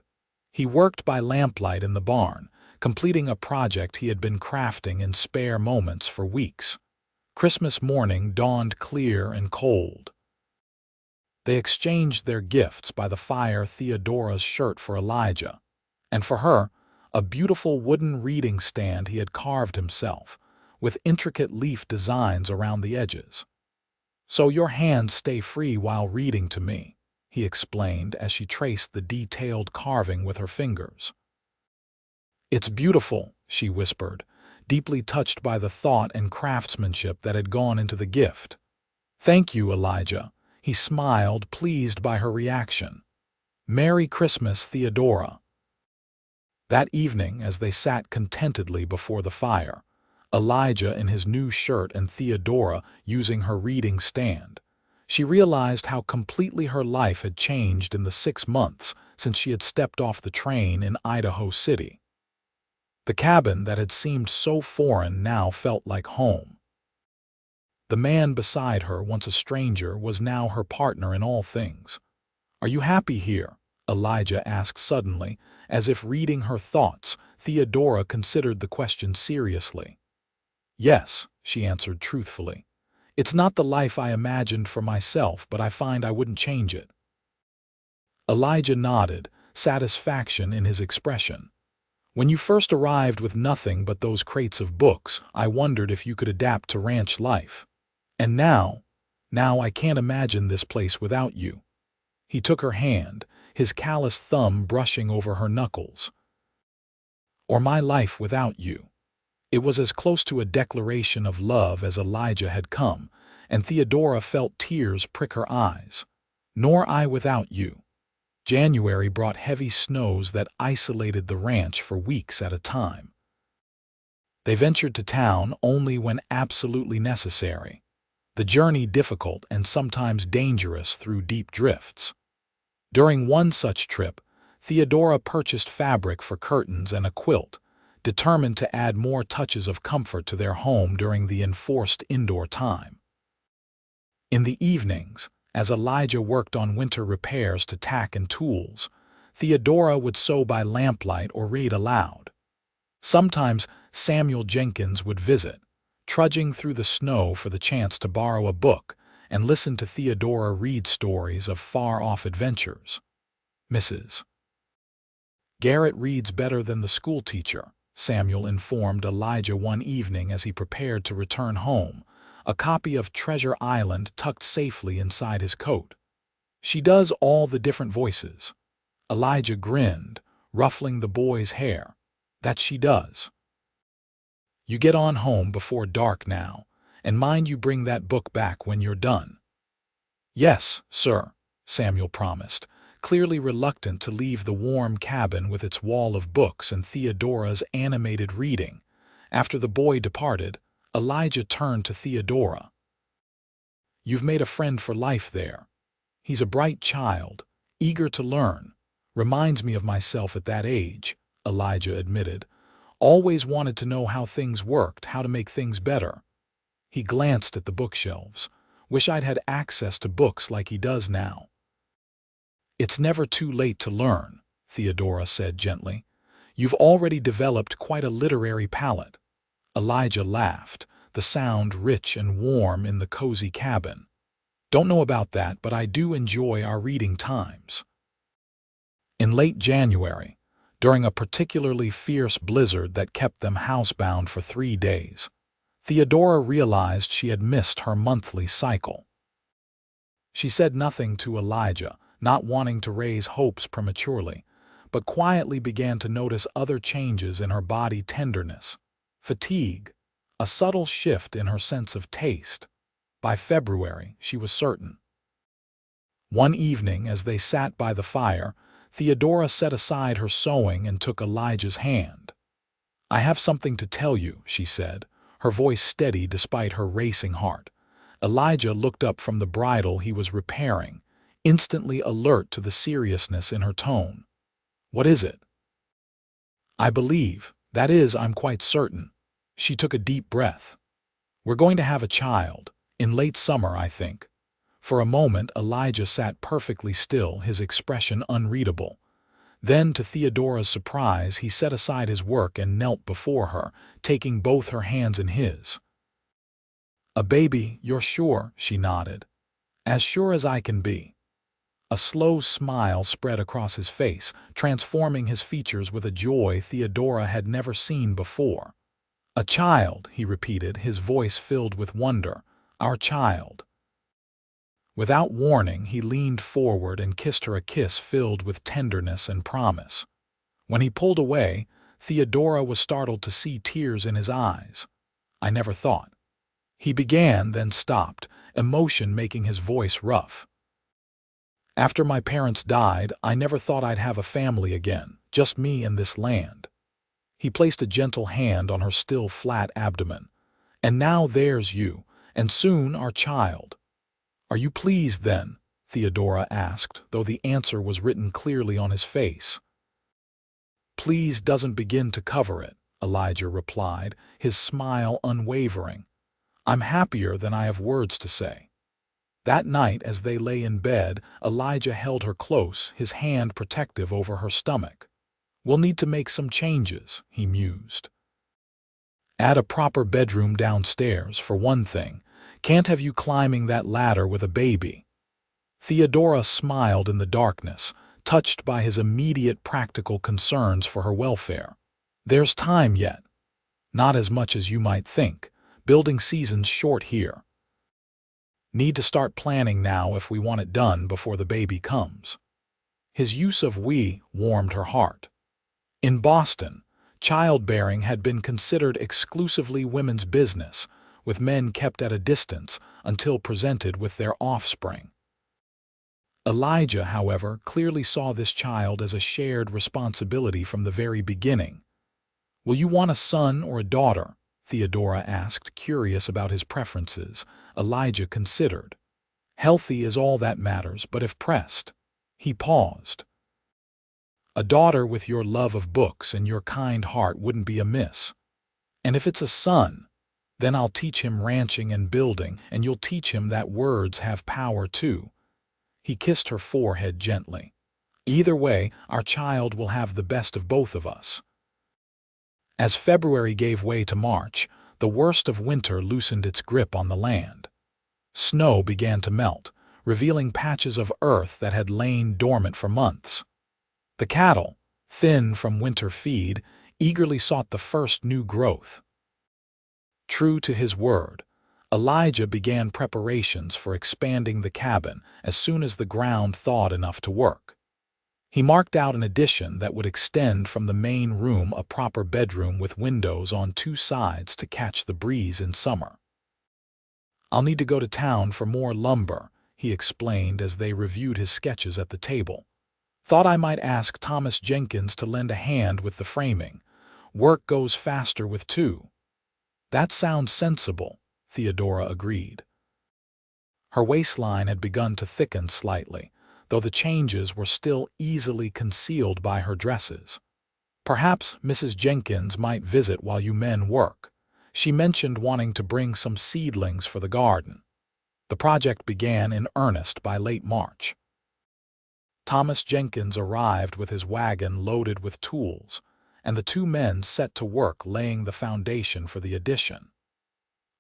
he worked by lamplight in the barn, completing a project he had been crafting in spare moments for weeks. Christmas morning dawned clear and cold. They exchanged their gifts by the fire, Theodora's shirt for Elijah, and for her, a beautiful wooden reading stand he had carved himself, with intricate leaf designs around the edges. "So your hands stay free while reading to me," he explained as she traced the detailed carving with her fingers. "It's beautiful," she whispered, deeply touched by the thought and craftsmanship that had gone into the gift. "Thank you, Elijah," he smiled, pleased by her reaction. "Merry Christmas, Theodora." That evening, as they sat contentedly before the fire, Elijah in his new shirt and Theodora using her reading stand, she realized how completely her life had changed in the 6 months since she had stepped off the train in Idaho City. The cabin that had seemed so foreign now felt like home. The man beside her, once a stranger, was now her partner in all things. "Are you happy here?" Elijah asked suddenly, as if reading her thoughts. Theodora considered the question seriously. "Yes," she answered truthfully. It's not the life I imagined for myself, but I find I wouldn't change it. Elijah nodded, satisfaction in his expression. When you first arrived with nothing but those crates of books, I wondered if you could adapt to ranch life. And now I can't imagine this place without you. He took her hand, his callous thumb brushing over her knuckles. Or my life without you. It was as close to a declaration of love as Elijah had come, and Theodora felt tears prick her eyes. Nor I without you. January brought heavy snows that isolated the ranch for weeks at a time. They ventured to town only when absolutely necessary. The journey difficult and sometimes dangerous through deep drifts. During one such trip, Theodora purchased fabric for curtains and a quilt, determined to add more touches of comfort to their home during the enforced indoor time. In the evenings, as Elijah worked on winter repairs to tack and tools, Theodora would sew by lamplight or read aloud. Sometimes Samuel Jenkins would visit, trudging through the snow for the chance to borrow a book and listen to Theodora read stories of far-off adventures. Mrs. Garrett reads better than the schoolteacher, Samuel informed Elijah one evening as he prepared to return home, a copy of Treasure Island tucked safely inside his coat. She does all the different voices. Elijah grinned, ruffling the boy's hair. That she does. You get on home before dark now, and mind you bring that book back when you're done. Yes, sir, Samuel promised, clearly reluctant to leave the warm cabin with its wall of books and Theodora's animated reading. After the boy departed, Elijah turned to Theodora. You've made a friend for life there. He's a bright child, eager to learn. Reminds me of myself at that age, Elijah admitted. Always wanted to know how things worked, how to make things better. He glanced at the bookshelves. Wish I'd had access to books like he does now. It's never too late to learn, Theodora said gently. You've already developed quite a literary palate. Elijah laughed, the sound rich and warm in the cozy cabin. Don't know about that, but I do enjoy our reading times. In late January, during a particularly fierce blizzard that kept them housebound for 3 days, Theodora realized she had missed her monthly cycle. She said nothing to Elijah, not wanting to raise hopes prematurely, but quietly began to notice other changes in her body: tenderness, fatigue, a subtle shift in her sense of taste. By February, she was certain. One evening, as they sat by the fire, Theodora set aside her sewing and took Elijah's hand. I have something to tell you, she said, her voice steady despite her racing heart. Elijah looked up from the bridle he was repairing, instantly alert to the seriousness in her tone. What is it? I believe, that is, I'm quite certain. She took a deep breath. We're going to have a child, in late summer, I think. For a moment, Elijah sat perfectly still, his expression unreadable. Then, to Theodora's surprise, he set aside his work and knelt before her, taking both her hands in his. A baby, you're sure? She nodded. As sure as I can be. A slow smile spread across his face, transforming his features with a joy Theodora had never seen before. A child, he repeated, his voice filled with wonder. Our child. Without warning, he leaned forward and kissed her a kiss filled with tenderness and promise. When he pulled away, Theodora was startled to see tears in his eyes. I never thought. He began, then stopped, emotion making his voice rough. After my parents died, I never thought I'd have a family again, just me and this land. He placed a gentle hand on her still flat abdomen. And now there's you, and soon our child. Are you pleased then? Theodora asked, though the answer was written clearly on his face. Please doesn't begin to cover it, Elijah replied, his smile unwavering. I'm happier than I have words to say. That night, as they lay in bed, Elijah held her close, his hand protective over her stomach. We'll need to make some changes, he mused. Add a proper bedroom downstairs, for one thing. Can't have you climbing that ladder with a baby." Theodora smiled in the darkness, touched by his immediate practical concerns for her welfare. "There's time yet. Not as much as you might think. Building season's short here. Need to start planning now if we want it done before the baby comes." His use of "we" warmed her heart. In Boston, childbearing had been considered exclusively women's business, with men kept at a distance until presented with their offspring. Elijah, however, clearly saw this child as a shared responsibility from the very beginning. "Will you want a son or a daughter?" Theodora asked, curious about his preferences. Elijah considered. "Healthy is all that matters, but if pressed." He paused. "A daughter with your love of books and your kind heart wouldn't be amiss. And if it's a son, then I'll teach him ranching and building, and you'll teach him that words have power too." He kissed her forehead gently. "Either way, our child will have the best of both of us." As February gave way to March, the worst of winter loosened its grip on the land. Snow began to melt, revealing patches of earth that had lain dormant for months. The cattle, thin from winter feed, eagerly sought the first new growth. True to his word, Elijah began preparations for expanding the cabin as soon as the ground thawed enough to work. He marked out an addition that would extend from the main room, a proper bedroom with windows on two sides to catch the breeze in summer. "I'll need to go to town for more lumber," he explained as they reviewed his sketches at the table. "Thought I might ask Thomas Jenkins to lend a hand with the framing. Work goes faster with two." "That sounds sensible," Theodora agreed. Her waistline had begun to thicken slightly, though the changes were still easily concealed by her dresses. "Perhaps Mrs. Jenkins might visit while you men work. She mentioned wanting to bring some seedlings for the garden." The project began in earnest by late March. Thomas Jenkins arrived with his wagon loaded with tools, and the two men set to work laying the foundation for the addition.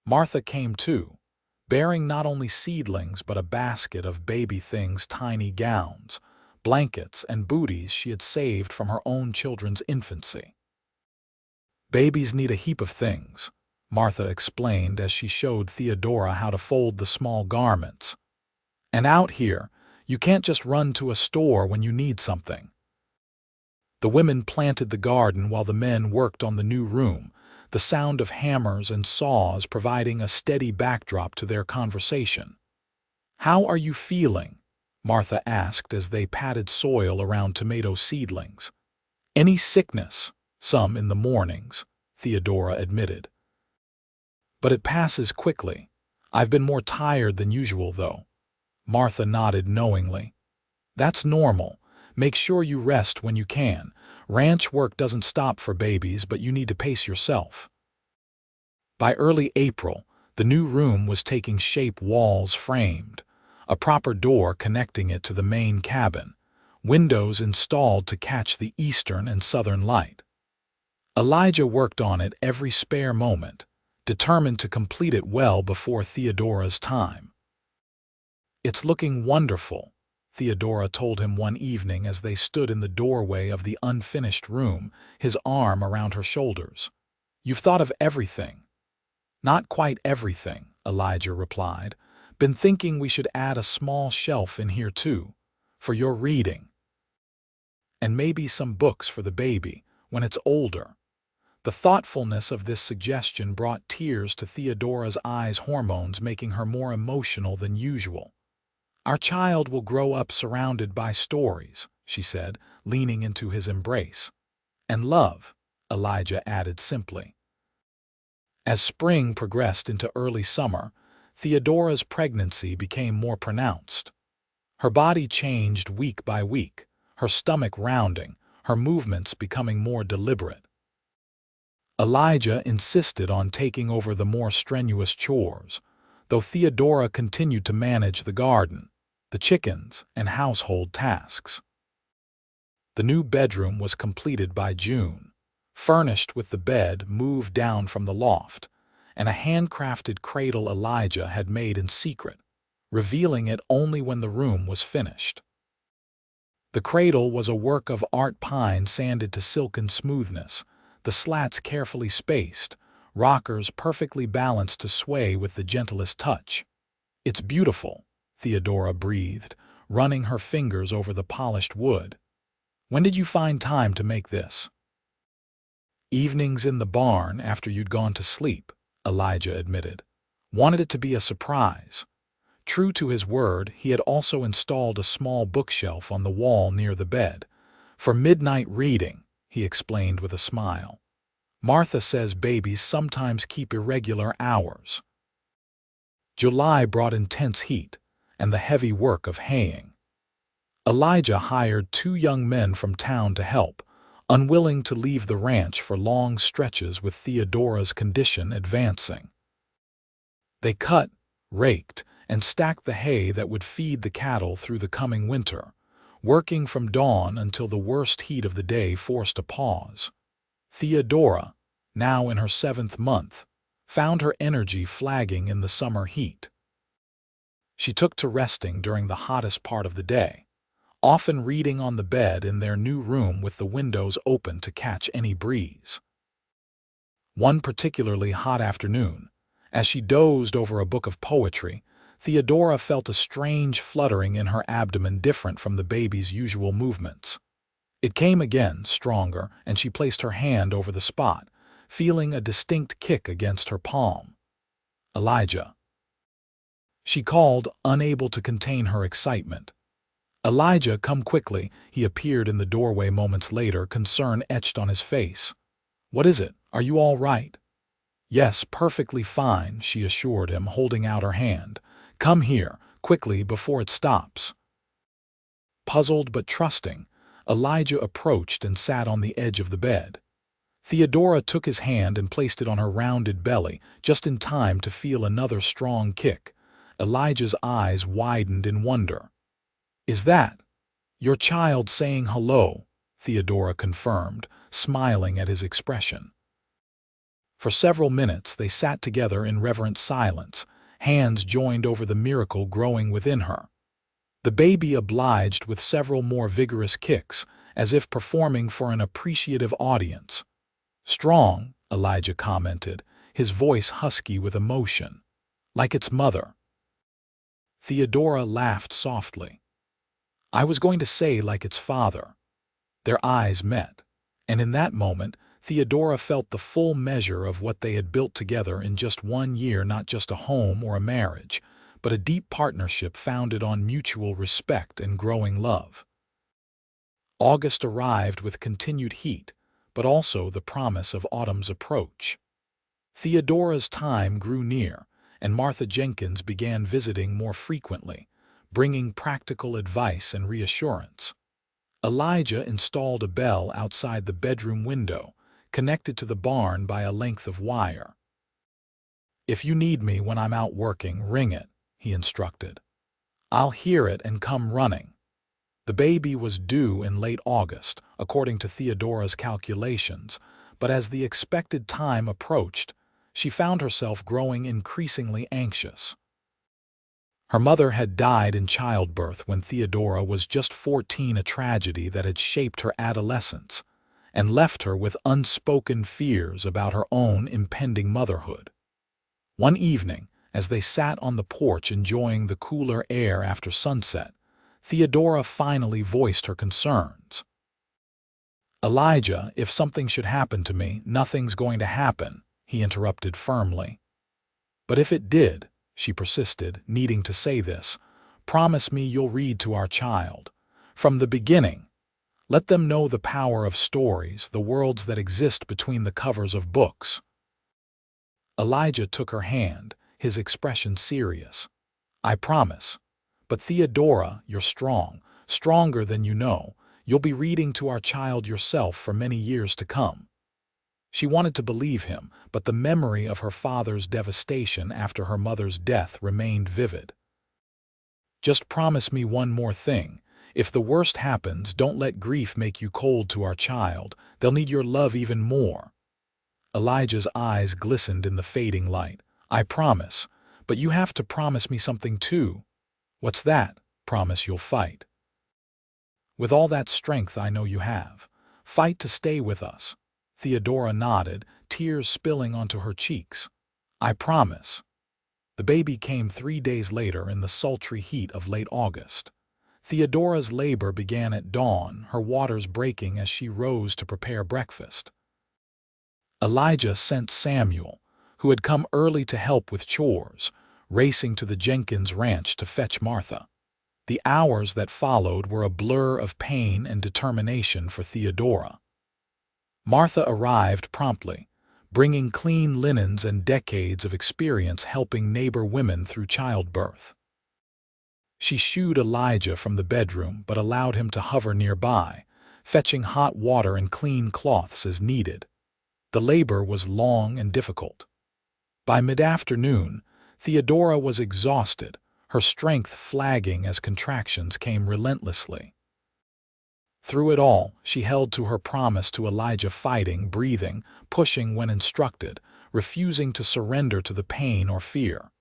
Martha came too, bearing not only seedlings but a basket of baby things, tiny gowns, blankets, and booties she had saved from her own children's infancy. "Babies need a heap of things," Martha explained as she showed Theodora how to fold the small garments. "And out here, you can't just run to a store when you need something." The women planted the garden while the men worked on the new room, the sound of hammers and saws providing a steady backdrop to their conversation. "How are you feeling?" Martha asked as they patted soil around tomato seedlings. "Any sickness?" "Some in the mornings," Theodora admitted. "But it passes quickly. I've been more tired than usual, though." Martha nodded knowingly. "That's normal. Make sure you rest when you can. Ranch work doesn't stop for babies, but you need to pace yourself." By early April, the new room was taking shape, walls framed, a proper door connecting it to the main cabin, windows installed to catch the eastern and southern light. Elijah worked on it every spare moment, determined to complete it well before Theodora's time. "It's looking wonderful," Theodora told him one evening as they stood in the doorway of the unfinished room, his arm around her shoulders. "You've thought of everything." "Not quite everything," Elijah replied. "Been thinking we should add a small shelf in here too, for your reading. And maybe some books for the baby, when it's older." The thoughtfulness of this suggestion brought tears to Theodora's eyes, hormones making her more emotional than usual. "Our child will grow up surrounded by stories," she said, leaning into his embrace. "And love," Elijah added simply. As spring progressed into early summer, Theodora's pregnancy became more pronounced. Her body changed week by week, her stomach rounding, her movements becoming more deliberate. Elijah insisted on taking over the more strenuous chores, though Theodora continued to manage the garden, the chickens, and household tasks. The new bedroom was completed by June. furnished with the bed moved down from the loft, and a handcrafted cradle Elijah had made in secret, revealing it only when the room was finished. The cradle was a work of art, pine sanded to silken smoothness, the slats carefully spaced, rockers perfectly balanced to sway with the gentlest touch. "It's beautiful," Theodora breathed, running her fingers over the polished wood. "When did you find time to make this?" "Evenings in the barn after you'd gone to sleep," Elijah admitted. "Wanted it to be a surprise." True to his word, he had also installed a small bookshelf on the wall near the bed. "For midnight reading," he explained with a smile. "Martha says babies sometimes keep irregular hours." July brought intense heat and the heavy work of haying. Elijah hired 2 young men from town to help, unwilling to leave the ranch for long stretches with Theodora's condition advancing. They cut, raked, and stacked the hay that would feed the cattle through the coming winter, working from dawn until the worst heat of the day forced a pause. Theodora, now in her 7th month, found her energy flagging in the summer heat. She took to resting during the hottest part of the day, often reading on the bed in their new room with the windows open to catch any breeze. One particularly hot afternoon, as she dozed over a book of poetry, Theodora felt a strange fluttering in her abdomen different from the baby's usual movements. It came again, stronger, and she placed her hand over the spot, feeling a distinct kick against her palm. "Elijah," she called, unable to contain her excitement. "Elijah, come quickly." He appeared in the doorway moments later, concern etched on his face. "What is it? Are you all right?" "Yes, perfectly fine," she assured him, holding out her hand. "Come here, quickly, before it stops." Puzzled but trusting, Elijah approached and sat on the edge of the bed. Theodora took his hand and placed it on her rounded belly, just in time to feel another strong kick. Elijah's eyes widened in wonder. "Is that your child saying hello?" Theodora confirmed, smiling at his expression. For several minutes they sat together in reverent silence, hands joined over the miracle growing within her. The baby obliged with several more vigorous kicks, as if performing for an appreciative audience. "Strong," Elijah commented, his voice husky with emotion. "Like its mother." Theodora laughed softly. "I was going to say like its father." Their eyes met, and in that moment, Theodora felt the full measure of what they had built together in just 1 year, not just a home or a marriage, but a deep partnership founded on mutual respect and growing love. August arrived with continued heat, but also the promise of autumn's approach. Theodora's time grew near, and Martha Jenkins began visiting more frequently, bringing practical advice and reassurance. Elijah installed a bell outside the bedroom window, connected to the barn by a length of wire. "If you need me when I'm out working, ring it," he instructed. "I'll hear it and come running." The baby was due in late August, according to Theodora's calculations, but as the expected time approached, she found herself growing increasingly anxious. Her mother had died in childbirth when Theodora was just 14, a tragedy that had shaped her adolescence and left her with unspoken fears about her own impending motherhood. One evening, as they sat on the porch enjoying the cooler air after sunset, Theodora finally voiced her concerns. "Elijah, if something should happen to me—" "Nothing's going to happen," he interrupted firmly. "But if it did," she persisted, needing to say this, "promise me you'll read to our child. From the beginning. Let them know the power of stories, the worlds that exist between the covers of books." Elijah took her hand, his expression serious. "I promise. But Theodora, you're strong, stronger than you know. You'll be reading to our child yourself for many years to come." She wanted to believe him, but the memory of her father's devastation after her mother's death remained vivid. "Just promise me one more thing. If the worst happens, don't let grief make you cold to our child. They'll need your love even more." Elijah's eyes glistened in the fading light. "I promise, but you have to promise me something too." "What's that?" "Promise you'll fight. With all that strength I know you have. Fight to stay with us." Theodora nodded, tears spilling onto her cheeks. "I promise." The baby came 3 days later in the sultry heat of late August. Theodora's labor began at dawn, her waters breaking as she rose to prepare breakfast. Elijah sent Samuel, who had come early to help with chores, racing to the Jenkins ranch to fetch Martha. The hours that followed were a blur of pain and determination for Theodora. Martha arrived promptly, bringing clean linens and decades of experience helping neighbor women through childbirth. She shooed Elijah from the bedroom but allowed him to hover nearby, fetching hot water and clean cloths as needed. The labor was long and difficult. By mid-afternoon, Theodora was exhausted, her strength flagging as contractions came relentlessly. Through it all, she held to her promise to Elijah, fighting, breathing, pushing when instructed, refusing to surrender to the pain or fear.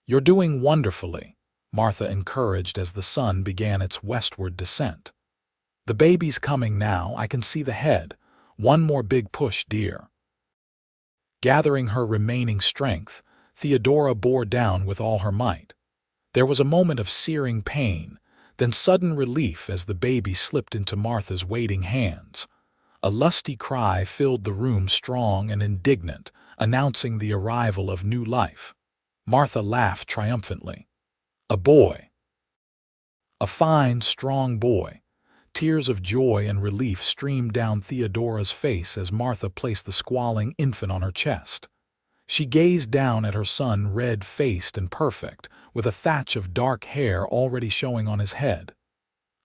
"You're doing wonderfully," Martha encouraged as the sun began its westward descent. "The baby's coming now, I can see the head. One more big push, dear." Gathering her remaining strength, Theodora bore down with all her might. There was a moment of searing pain, then sudden relief as the baby slipped into Martha's waiting hands. A lusty cry filled the room, strong and indignant, announcing the arrival of new life. Martha laughed triumphantly. "A boy. A fine, strong boy." Tears of joy and relief streamed down Theodora's face as Martha placed the squalling infant on her chest. She gazed down at her son, red-faced and perfect, with a thatch of dark hair already showing on his head.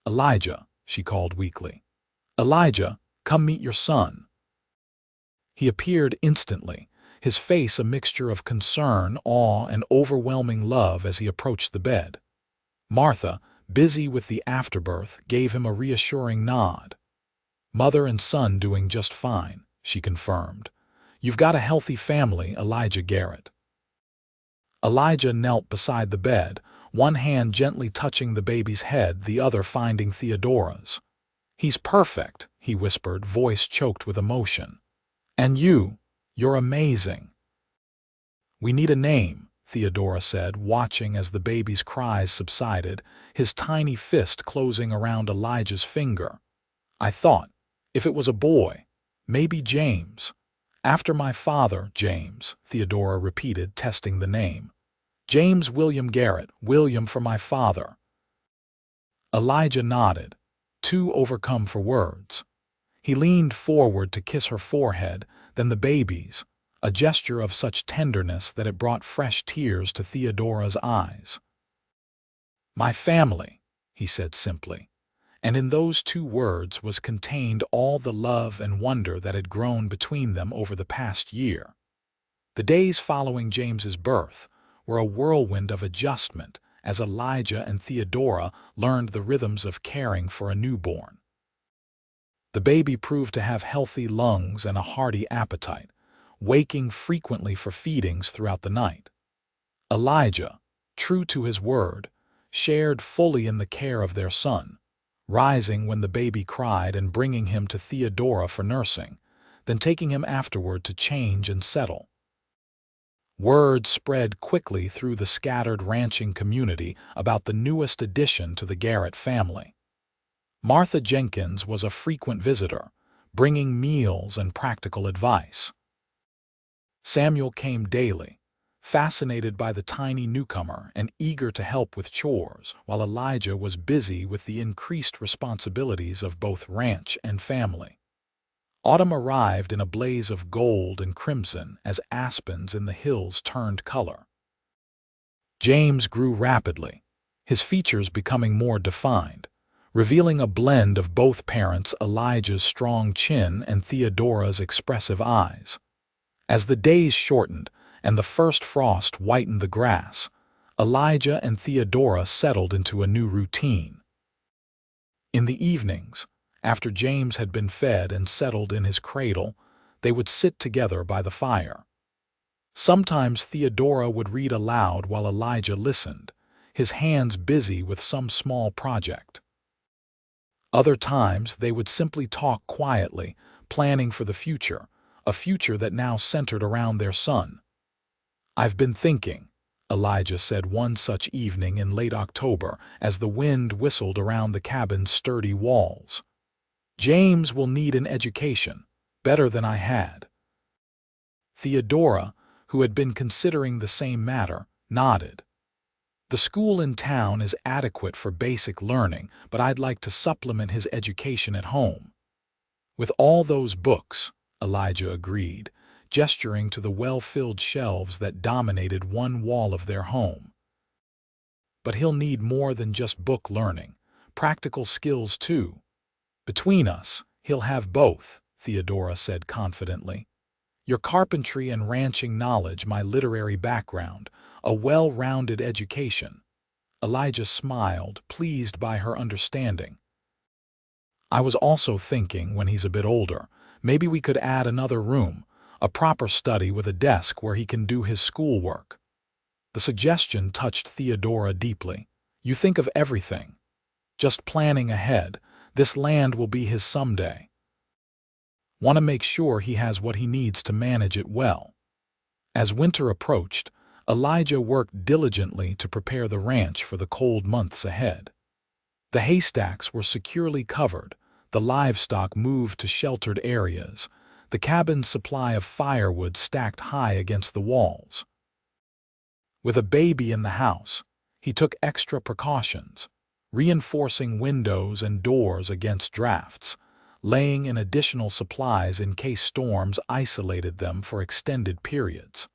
"Elijah," she called weakly. "Elijah, come meet your son." He appeared instantly, his face a mixture of concern, awe, and overwhelming love as he approached the bed. Martha, busy with the afterbirth, gave him a reassuring nod. "Mother and son doing just fine," she confirmed. "You've got a healthy family, Elijah Garrett." Elijah knelt beside the bed, one hand gently touching the baby's head, the other finding Theodora's. "He's perfect," he whispered, voice choked with emotion. "And you're amazing." "We need a name," Theodora said, watching as the baby's cries subsided, his tiny fist closing around Elijah's finger. "I thought, if it was a boy, maybe James. After my father, James," Theodora repeated, testing the name. "James William Garrett, William for my father." Elijah nodded, too overcome for words. He leaned forward to kiss her forehead, then the baby's, a gesture of such tenderness that it brought fresh tears to Theodora's eyes. "My family," he said simply, and in those two words was contained all the love and wonder that had grown between them over the past year. The days following James's birth were a whirlwind of adjustment as Elijah and Theodora learned the rhythms of caring for a newborn. The baby proved to have healthy lungs and a hearty appetite, waking frequently for feedings throughout the night. Elijah, true to his word, shared fully in the care of their son, rising when the baby cried and bringing him to Theodora for nursing, then taking him afterward to change and settle. Word spread quickly through the scattered ranching community about the newest addition to the Garrett family. Martha Jenkins was a frequent visitor, bringing meals and practical advice. Samuel came daily, fascinated by the tiny newcomer and eager to help with chores, while Elijah was busy with the increased responsibilities of both ranch and family. Autumn arrived in a blaze of gold and crimson as aspens in the hills turned color. James grew rapidly, his features becoming more defined, revealing a blend of both parents, Elijah's strong chin and Theodora's expressive eyes. As the days shortened and the first frost whitened the grass, Elijah and Theodora settled into a new routine. In the evenings, after James had been fed and settled in his cradle, they would sit together by the fire. Sometimes Theodora would read aloud while Elijah listened, his hands busy with some small project. Other times they would simply talk quietly, planning for the future, a future that now centered around their son. "I've been thinking," Elijah said one such evening in late October as the wind whistled around the cabin's sturdy walls. "James will need an education, better than I had." Theodora, who had been considering the same matter, nodded. "The school in town is adequate for basic learning, but I'd like to supplement his education at home." "With all those books," Elijah agreed, gesturing to the well-filled shelves that dominated one wall of their home. "But he'll need more than just book learning, practical skills too." "Between us, he'll have both," Theodora said confidently. "Your carpentry and ranching knowledge, my literary background, a well-rounded education." Elijah smiled, pleased by her understanding. "I was also thinking, when he's a bit older, maybe we could add another room, a proper study with a desk where he can do his schoolwork." The suggestion touched Theodora deeply. "You think of everything. Just planning ahead. This land will be his someday. Want to make sure he has what he needs to manage it well." As winter approached, Elijah worked diligently to prepare the ranch for the cold months ahead. The haystacks were securely covered, the livestock moved to sheltered areas, the cabin's supply of firewood stacked high against the walls. With a baby in the house, he took extra precautions, reinforcing windows and doors against drafts, laying in additional supplies in case storms isolated them for extended periods.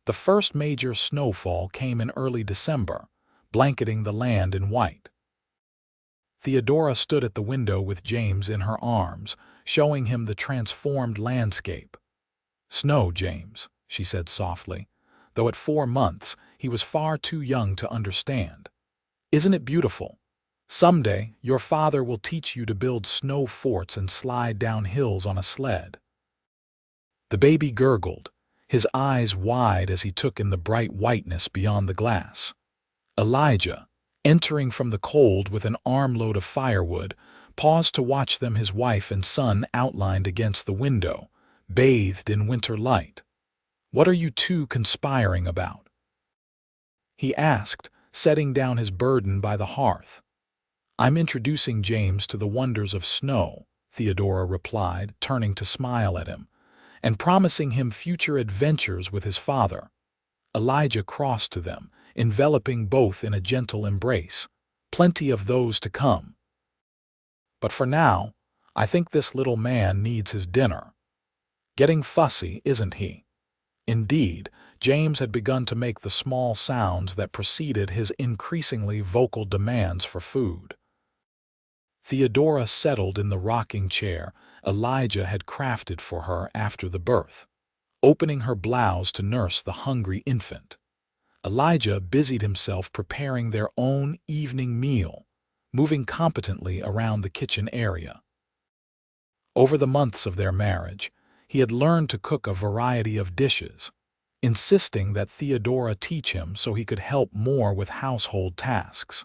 The first major snowfall came in early December, blanketing the land in white. Theodora stood at the window with James in her arms, showing him the transformed landscape. "Snow, James," she said softly, though at 4 months he was far too young to understand. "Isn't it beautiful? Someday your father will teach you to build snow forts and slide down hills on a sled." The baby gurgled, his eyes wide as he took in the bright whiteness beyond the glass. Elijah, entering from the cold with an armload of firewood, paused to watch them, his wife and son outlined against the window, bathed in winter light. "What are you two conspiring about?" he asked, setting down his burden by the hearth. "I'm introducing James to the wonders of snow," Theodora replied, turning to smile at him, "and promising him future adventures with his father." Elijah crossed to them, enveloping both in a gentle embrace. "Plenty of those to come. But for now, I think this little man needs his dinner." Getting fussy, isn't he? Indeed, James had begun to make the small sounds that preceded his increasingly vocal demands for food. Theodora settled in the rocking chair Elijah had crafted for her after the birth, opening her blouse to nurse the hungry infant. Elijah busied himself preparing their own evening meal, moving competently around the kitchen area. Over the months of their marriage, he had learned to cook a variety of dishes, insisting that Theodora teach him so he could help more with household tasks.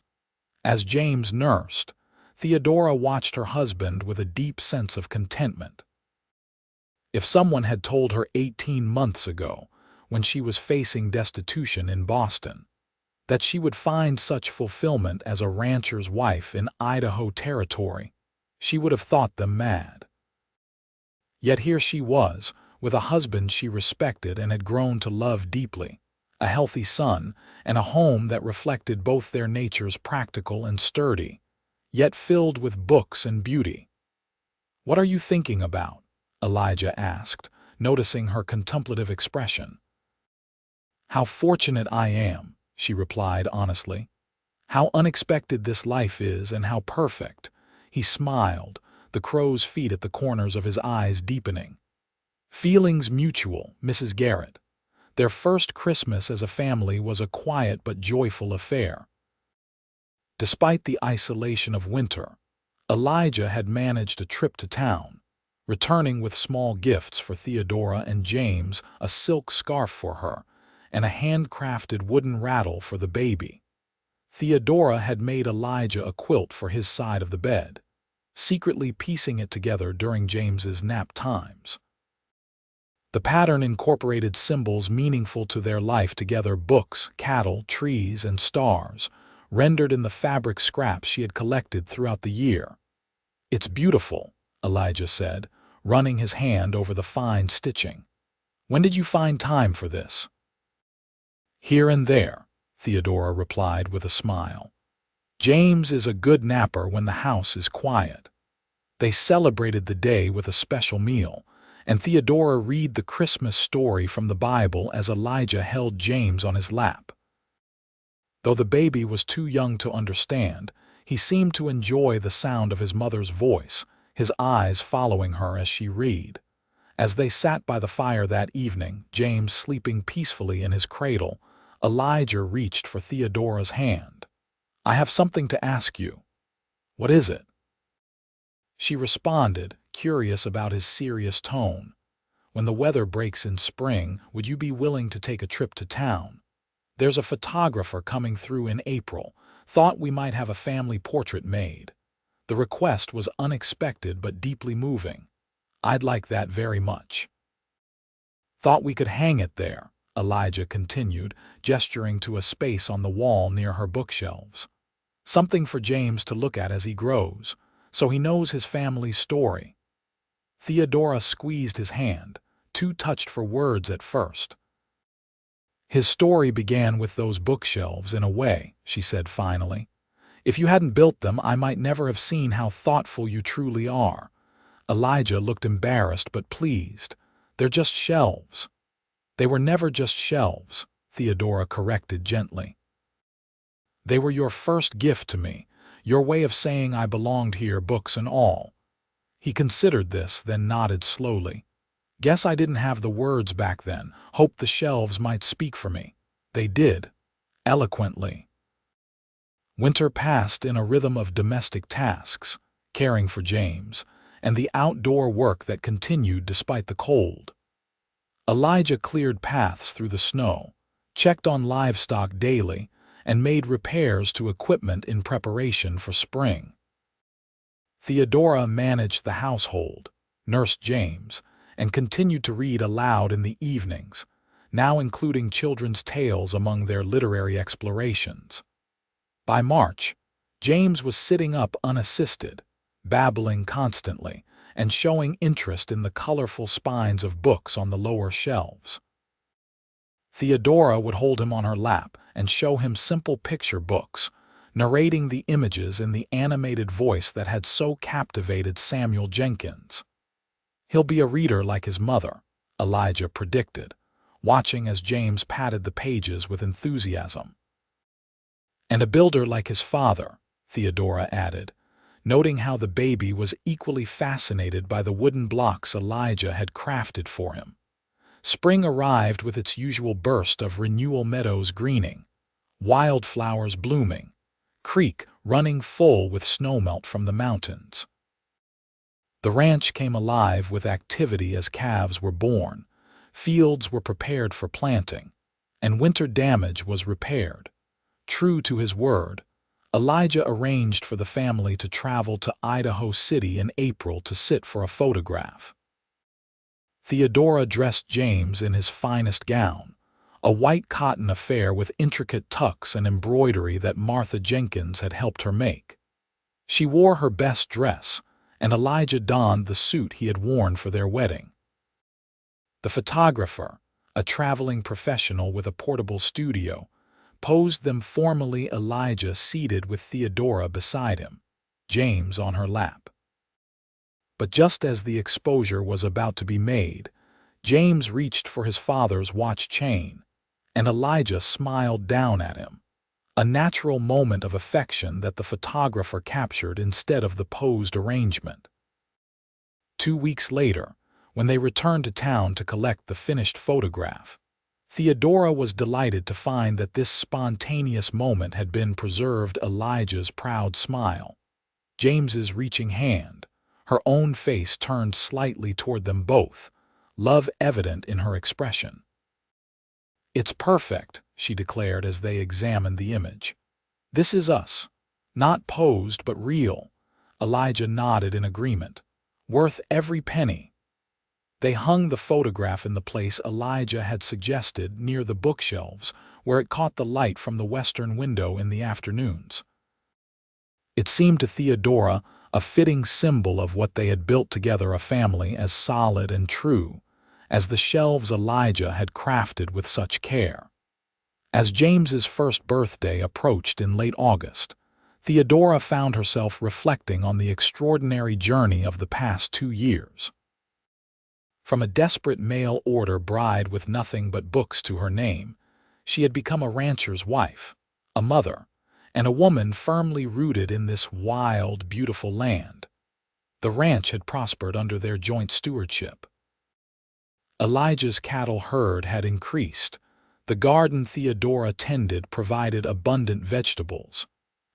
As James nursed, Theodora watched her husband with a deep sense of contentment. If someone had told her 18 months ago, when she was facing destitution in Boston, that she would find such fulfillment as a rancher's wife in Idaho Territory, she would have thought them mad. Yet here she was, with a husband she respected and had grown to love deeply, a healthy son, and a home that reflected both their natures, practical and sturdy, yet filled with books and beauty. "What are you thinking about?" Elijah asked, noticing her contemplative expression. "How fortunate I am," she replied honestly. "How unexpected this life is and how perfect." He smiled, the crow's feet at the corners of his eyes deepening. "Feelings mutual, Mrs. Garrett." Their first Christmas as a family was a quiet but joyful affair. Despite the isolation of winter, Elijah had managed a trip to town, returning with small gifts for Theodora and James, a silk scarf for her, and a handcrafted wooden rattle for the baby. Theodora had made Elijah a quilt for his side of the bed, secretly piecing it together during James's nap times. The pattern incorporated symbols meaningful to their life together: books, cattle, trees, and stars, rendered in the fabric scraps she had collected throughout the year. "It's beautiful," Elijah said, running his hand over the fine stitching. "When did you find time for this?" "Here and there," Theodora replied with a smile. "James is a good napper when the house is quiet." They celebrated the day with a special meal, and Theodora read the Christmas story from the Bible as Elijah held James on his lap. Though the baby was too young to understand, he seemed to enjoy the sound of his mother's voice, his eyes following her as she read. As they sat by the fire that evening, James sleeping peacefully in his cradle, Elijah reached for Theodora's hand. "I have something to ask you." "What is it?" She responded, curious about his serious tone. "When the weather breaks in spring, would you be willing to take a trip to town? There's a photographer coming through in April. Thought we might have a family portrait made." The request was unexpected but deeply moving. "I'd like that very much." "Thought we could hang it there," Elijah continued, gesturing to a space on the wall near her bookshelves. "Something for James to look at as he grows, so he knows his family's story." Theodora squeezed his hand, too touched for words at first. "His story began with those bookshelves in a way," she said finally. "If you hadn't built them, I might never have seen how thoughtful you truly are." Elijah looked embarrassed but pleased. "They're just shelves." "They were never just shelves," Theodora corrected gently. "They were your first gift to me, your way of saying I belonged here, books and all." He considered this, then nodded slowly. "Guess I didn't have the words back then. Hoped the shelves might speak for me." They did, eloquently. Winter passed in a rhythm of domestic tasks, caring for James, and the outdoor work that continued despite the cold. Elijah cleared paths through the snow, checked on livestock daily, and made repairs to equipment in preparation for spring. Theodora managed the household, nursed James, and continued to read aloud in the evenings, now including children's tales among their literary explorations. By March, James was sitting up unassisted, babbling constantly, and showing interest in the colorful spines of books on the lower shelves. Theodora would hold him on her lap and show him simple picture books, narrating the images in the animated voice that had so captivated Samuel Jenkins. "He'll be a reader like his mother," Elijah predicted, watching as James patted the pages with enthusiasm. "And a builder like his father," Theodora added, noting how the baby was equally fascinated by the wooden blocks Elijah had crafted for him. Spring arrived with its usual burst of renewal, meadows greening, wildflowers blooming, creek running full with snowmelt from the mountains. The ranch came alive with activity as calves were born, fields were prepared for planting, and winter damage was repaired. True to his word, Elijah arranged for the family to travel to Idaho City in April to sit for a photograph. Theodora dressed James in his finest gown, a white cotton affair with intricate tucks and embroidery that Martha Jenkins had helped her make. She wore her best dress, and Elijah donned the suit he had worn for their wedding. The photographer, a traveling professional with a portable studio, posed them formally, Elijah seated with Theodora beside him, James on her lap. But just as the exposure was about to be made, James reached for his father's watch chain, and Elijah smiled down at him, a natural moment of affection that the photographer captured instead of the posed arrangement. 2 weeks later, when they returned to town to collect the finished photograph, Theodora was delighted to find that this spontaneous moment had been preserved. Elijah's proud smile. James's reaching hand, her own face turned slightly toward them both, love evident in her expression. "It's perfect," she declared as they examined the image. "This is us. Not posed, but real." Elijah nodded in agreement. "Worth every penny." They hung the photograph in the place Elijah had suggested, near the bookshelves, where it caught the light from the western window in the afternoons. It seemed to Theodora a fitting symbol of what they had built together, a family as solid and true as the shelves Elijah had crafted with such care. As James's first birthday approached in late August, Theodora found herself reflecting on the extraordinary journey of the past 2 years. From a desperate mail-order bride with nothing but books to her name, she had become a rancher's wife, a mother, and a woman firmly rooted in this wild, beautiful land. The ranch had prospered under their joint stewardship. Elijah's cattle herd had increased, the garden Theodora tended provided abundant vegetables,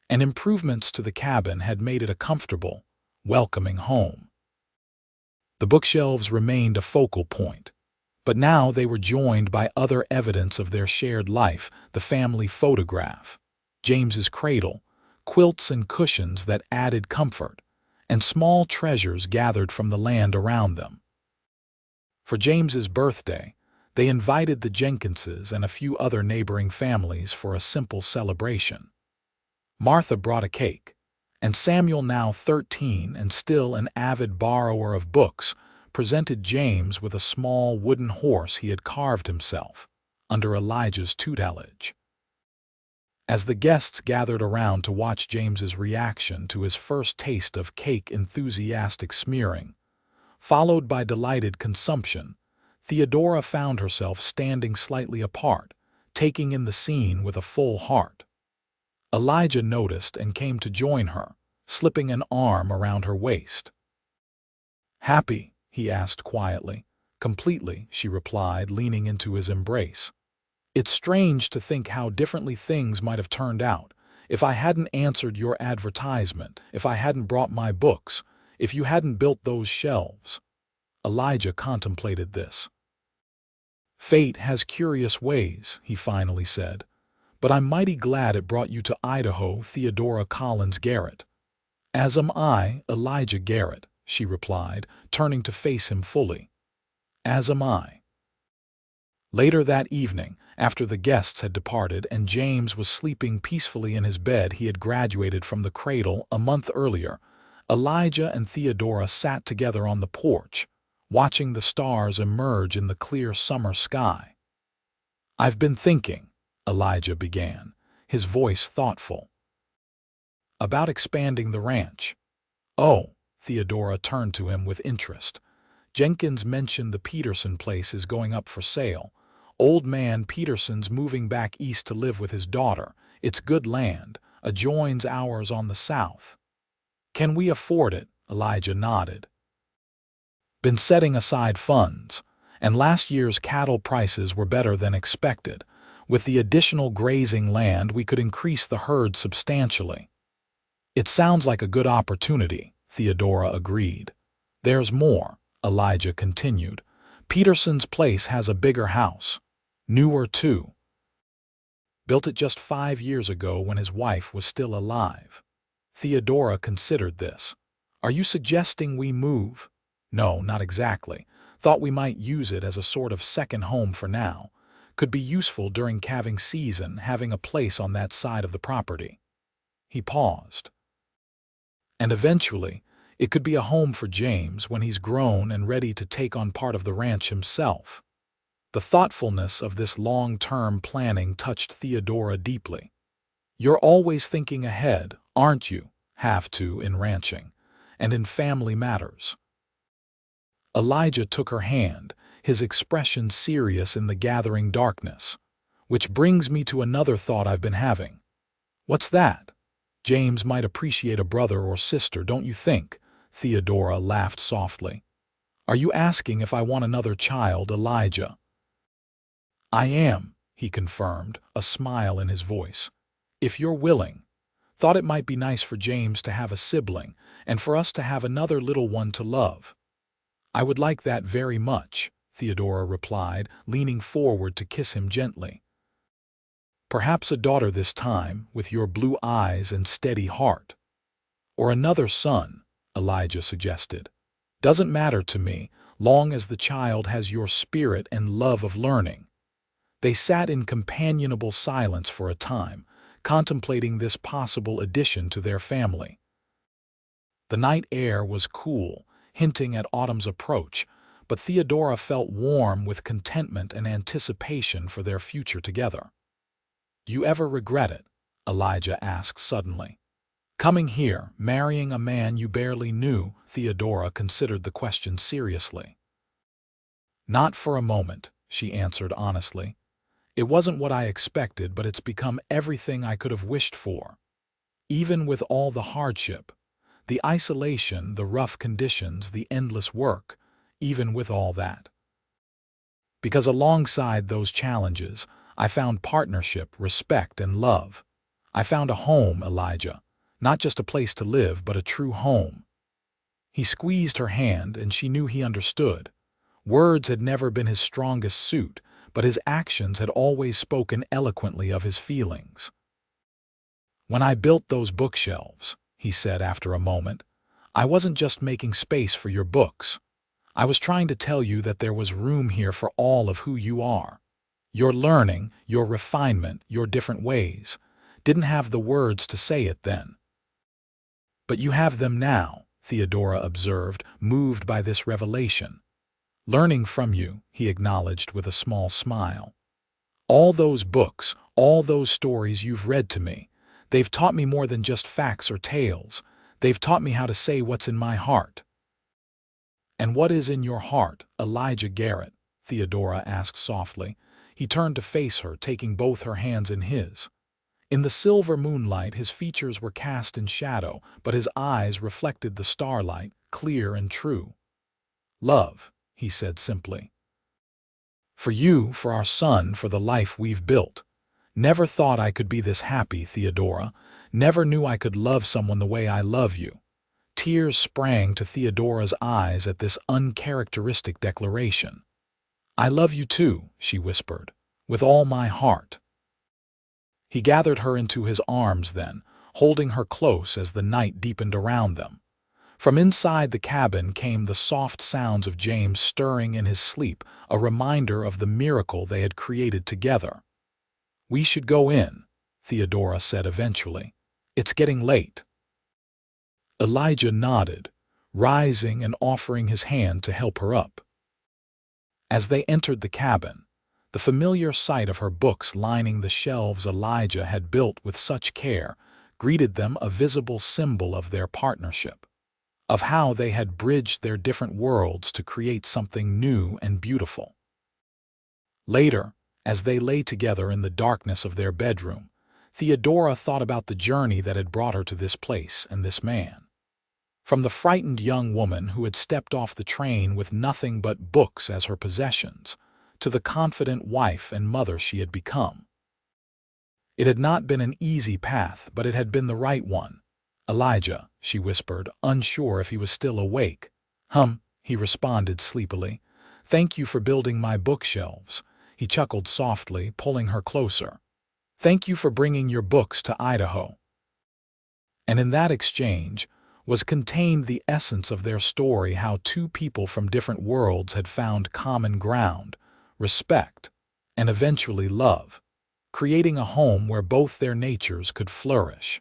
and improvements to the cabin had made it a comfortable, welcoming home. The bookshelves remained a focal point, but now they were joined by other evidence of their shared life: the family photograph, James's cradle, quilts and cushions that added comfort, and small treasures gathered from the land around them. For James's birthday, they invited the Jenkinses and a few other neighboring families for a simple celebration. Martha brought a cake, and Samuel, now 13 and still an avid borrower of books, presented James with a small wooden horse he had carved himself, under Elijah's tutelage. As the guests gathered around to watch James's reaction to his first taste of cake, enthusiastic smearing, followed by delighted consumption, Theodora found herself standing slightly apart, taking in the scene with a full heart. Elijah noticed and came to join her, slipping an arm around her waist. "Happy?" he asked quietly. "Completely," she replied, leaning into his embrace. "It's strange to think how differently things might have turned out if I hadn't answered your advertisement, if I hadn't brought my books, if you hadn't built those shelves." Elijah contemplated this. "Fate has curious ways," he finally said, "but I'm mighty glad it brought you to Idaho, Theodora Collins Garrett." "As am I, Elijah Garrett," she replied, turning to face him fully. "As am I." Later that evening, after the guests had departed and James was sleeping peacefully in his bed he had graduated from the cradle a month earlier, Elijah and Theodora sat together on the porch, watching the stars emerge in the clear summer sky. "I've been thinking," Elijah began, his voice thoughtful, "about expanding the ranch." "Oh," Theodora turned to him with interest. "Jenkins mentioned the Peterson place is going up for sale. Old man Peterson's moving back east to live with his daughter. It's good land, adjoins ours on the south." "Can we afford it?" Elijah nodded. "Been setting aside funds, and last year's cattle prices were better than expected. With the additional grazing land, we could increase the herd substantially." "It sounds like a good opportunity," Theodora agreed. "There's more," Elijah continued. "Peterson's place has a bigger house. Newer, too. Built it just 5 years ago when his wife was still alive." Theodora considered this. "Are you suggesting we move?" "No, not exactly. Thought we might use it as a sort of second home for now. Could be useful during calving season, having a place on that side of the property." He paused. "And eventually, it could be a home for James when he's grown and ready to take on part of the ranch himself." The thoughtfulness of this long-term planning touched Theodora deeply. "You're always thinking ahead, aren't you?" "Have to in ranching, and in family matters." Elijah took her hand, his expression serious in the gathering darkness. "Which brings me to another thought I've been having." "What's that?" "James might appreciate a brother or sister, don't you think?" Theodora laughed softly. "Are you asking if I want another child, Elijah?" "I am," he confirmed, a smile in his voice. "If you're willing." Thought it might be nice for James to have a sibling, and for us to have another little one to love." "I would like that very much," Theodora replied, leaning forward to kiss him gently. "Perhaps a daughter this time, with your blue eyes and steady heart." "Or another son," Elijah suggested. "Doesn't matter to me, long as the child has your spirit and love of learning." They sat in companionable silence for a time, contemplating this possible addition to their family. The night air was cool, hinting at autumn's approach, but Theodora felt warm with contentment and anticipation for their future together. "You ever regret it?" Elijah asked suddenly. "Coming here, marrying a man you barely knew?" Theodora considered the question seriously. "Not for a moment," she answered honestly. "It wasn't what I expected, but it's become everything I could have wished for. Even with all the hardship, the isolation, the rough conditions, the endless work, even with all that. Because alongside those challenges, I found partnership, respect, and love. I found a home, Elijah. Not just a place to live, but a true home." He squeezed her hand, and she knew he understood. Words had never been his strongest suit, but his actions had always spoken eloquently of his feelings. "When I built those bookshelves," he said after a moment, "I wasn't just making space for your books. I was trying to tell you that there was room here for all of who you are. Your learning, your refinement, your different ways. Didn't have the words to say it then. But you have them now," Theodora observed, moved by this revelation. "Learning from you," he acknowledged with a small smile. "All those books, all those stories you've read to me, they've taught me more than just facts or tales. They've taught me how to say what's in my heart." "And what is in your heart, Elijah Garrett?" Theodora asked softly. He turned to face her, taking both her hands in his. In the silver moonlight, his features were cast in shadow, but his eyes reflected the starlight, clear and true. "Love," he said simply. "For you, for our son, for the life we've built. Never thought I could be this happy, Theodora. Never knew I could love someone the way I love you." Tears sprang to Theodora's eyes at this uncharacteristic declaration. "I love you too," she whispered, "with all my heart." He gathered her into his arms then, holding her close as the night deepened around them. From inside the cabin came the soft sounds of James stirring in his sleep, a reminder of the miracle they had created together. "We should go in," Theodora said eventually. "It's getting late." Elijah nodded, rising and offering his hand to help her up. As they entered the cabin, the familiar sight of her books lining the shelves Elijah had built with such care greeted them, a visible symbol of their partnership, of how they had bridged their different worlds to create something new and beautiful. Later, as they lay together in the darkness of their bedroom, Theodora thought about the journey that had brought her to this place and this man. From the frightened young woman who had stepped off the train with nothing but books as her possessions, to the confident wife and mother she had become. It had not been an easy path, but it had been the right one. "Elijah," she whispered, unsure if he was still awake. He responded sleepily. "Thank you for building my bookshelves." He chuckled softly, pulling her closer. "Thank you for bringing your books to Idaho." And in that exchange was contained the essence of their story, how two people from different worlds had found common ground, respect, and eventually love, creating a home where both their natures could flourish.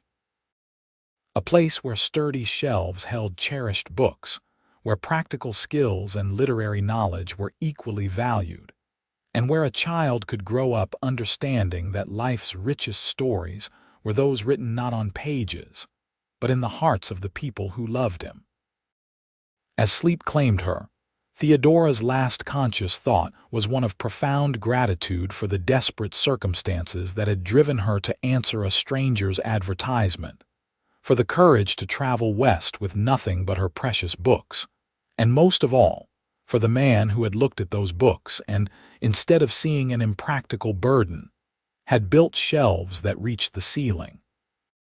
A place where sturdy shelves held cherished books, where practical skills and literary knowledge were equally valued, and where a child could grow up understanding that life's richest stories were those written not on pages, but in the hearts of the people who loved him. As sleep claimed her, Theodora's last conscious thought was one of profound gratitude for the desperate circumstances that had driven her to answer a stranger's advertisement, for the courage to travel west with nothing but her precious books, and most of all, for the man who had looked at those books and, instead of seeing an impractical burden, had built shelves that reached the ceiling.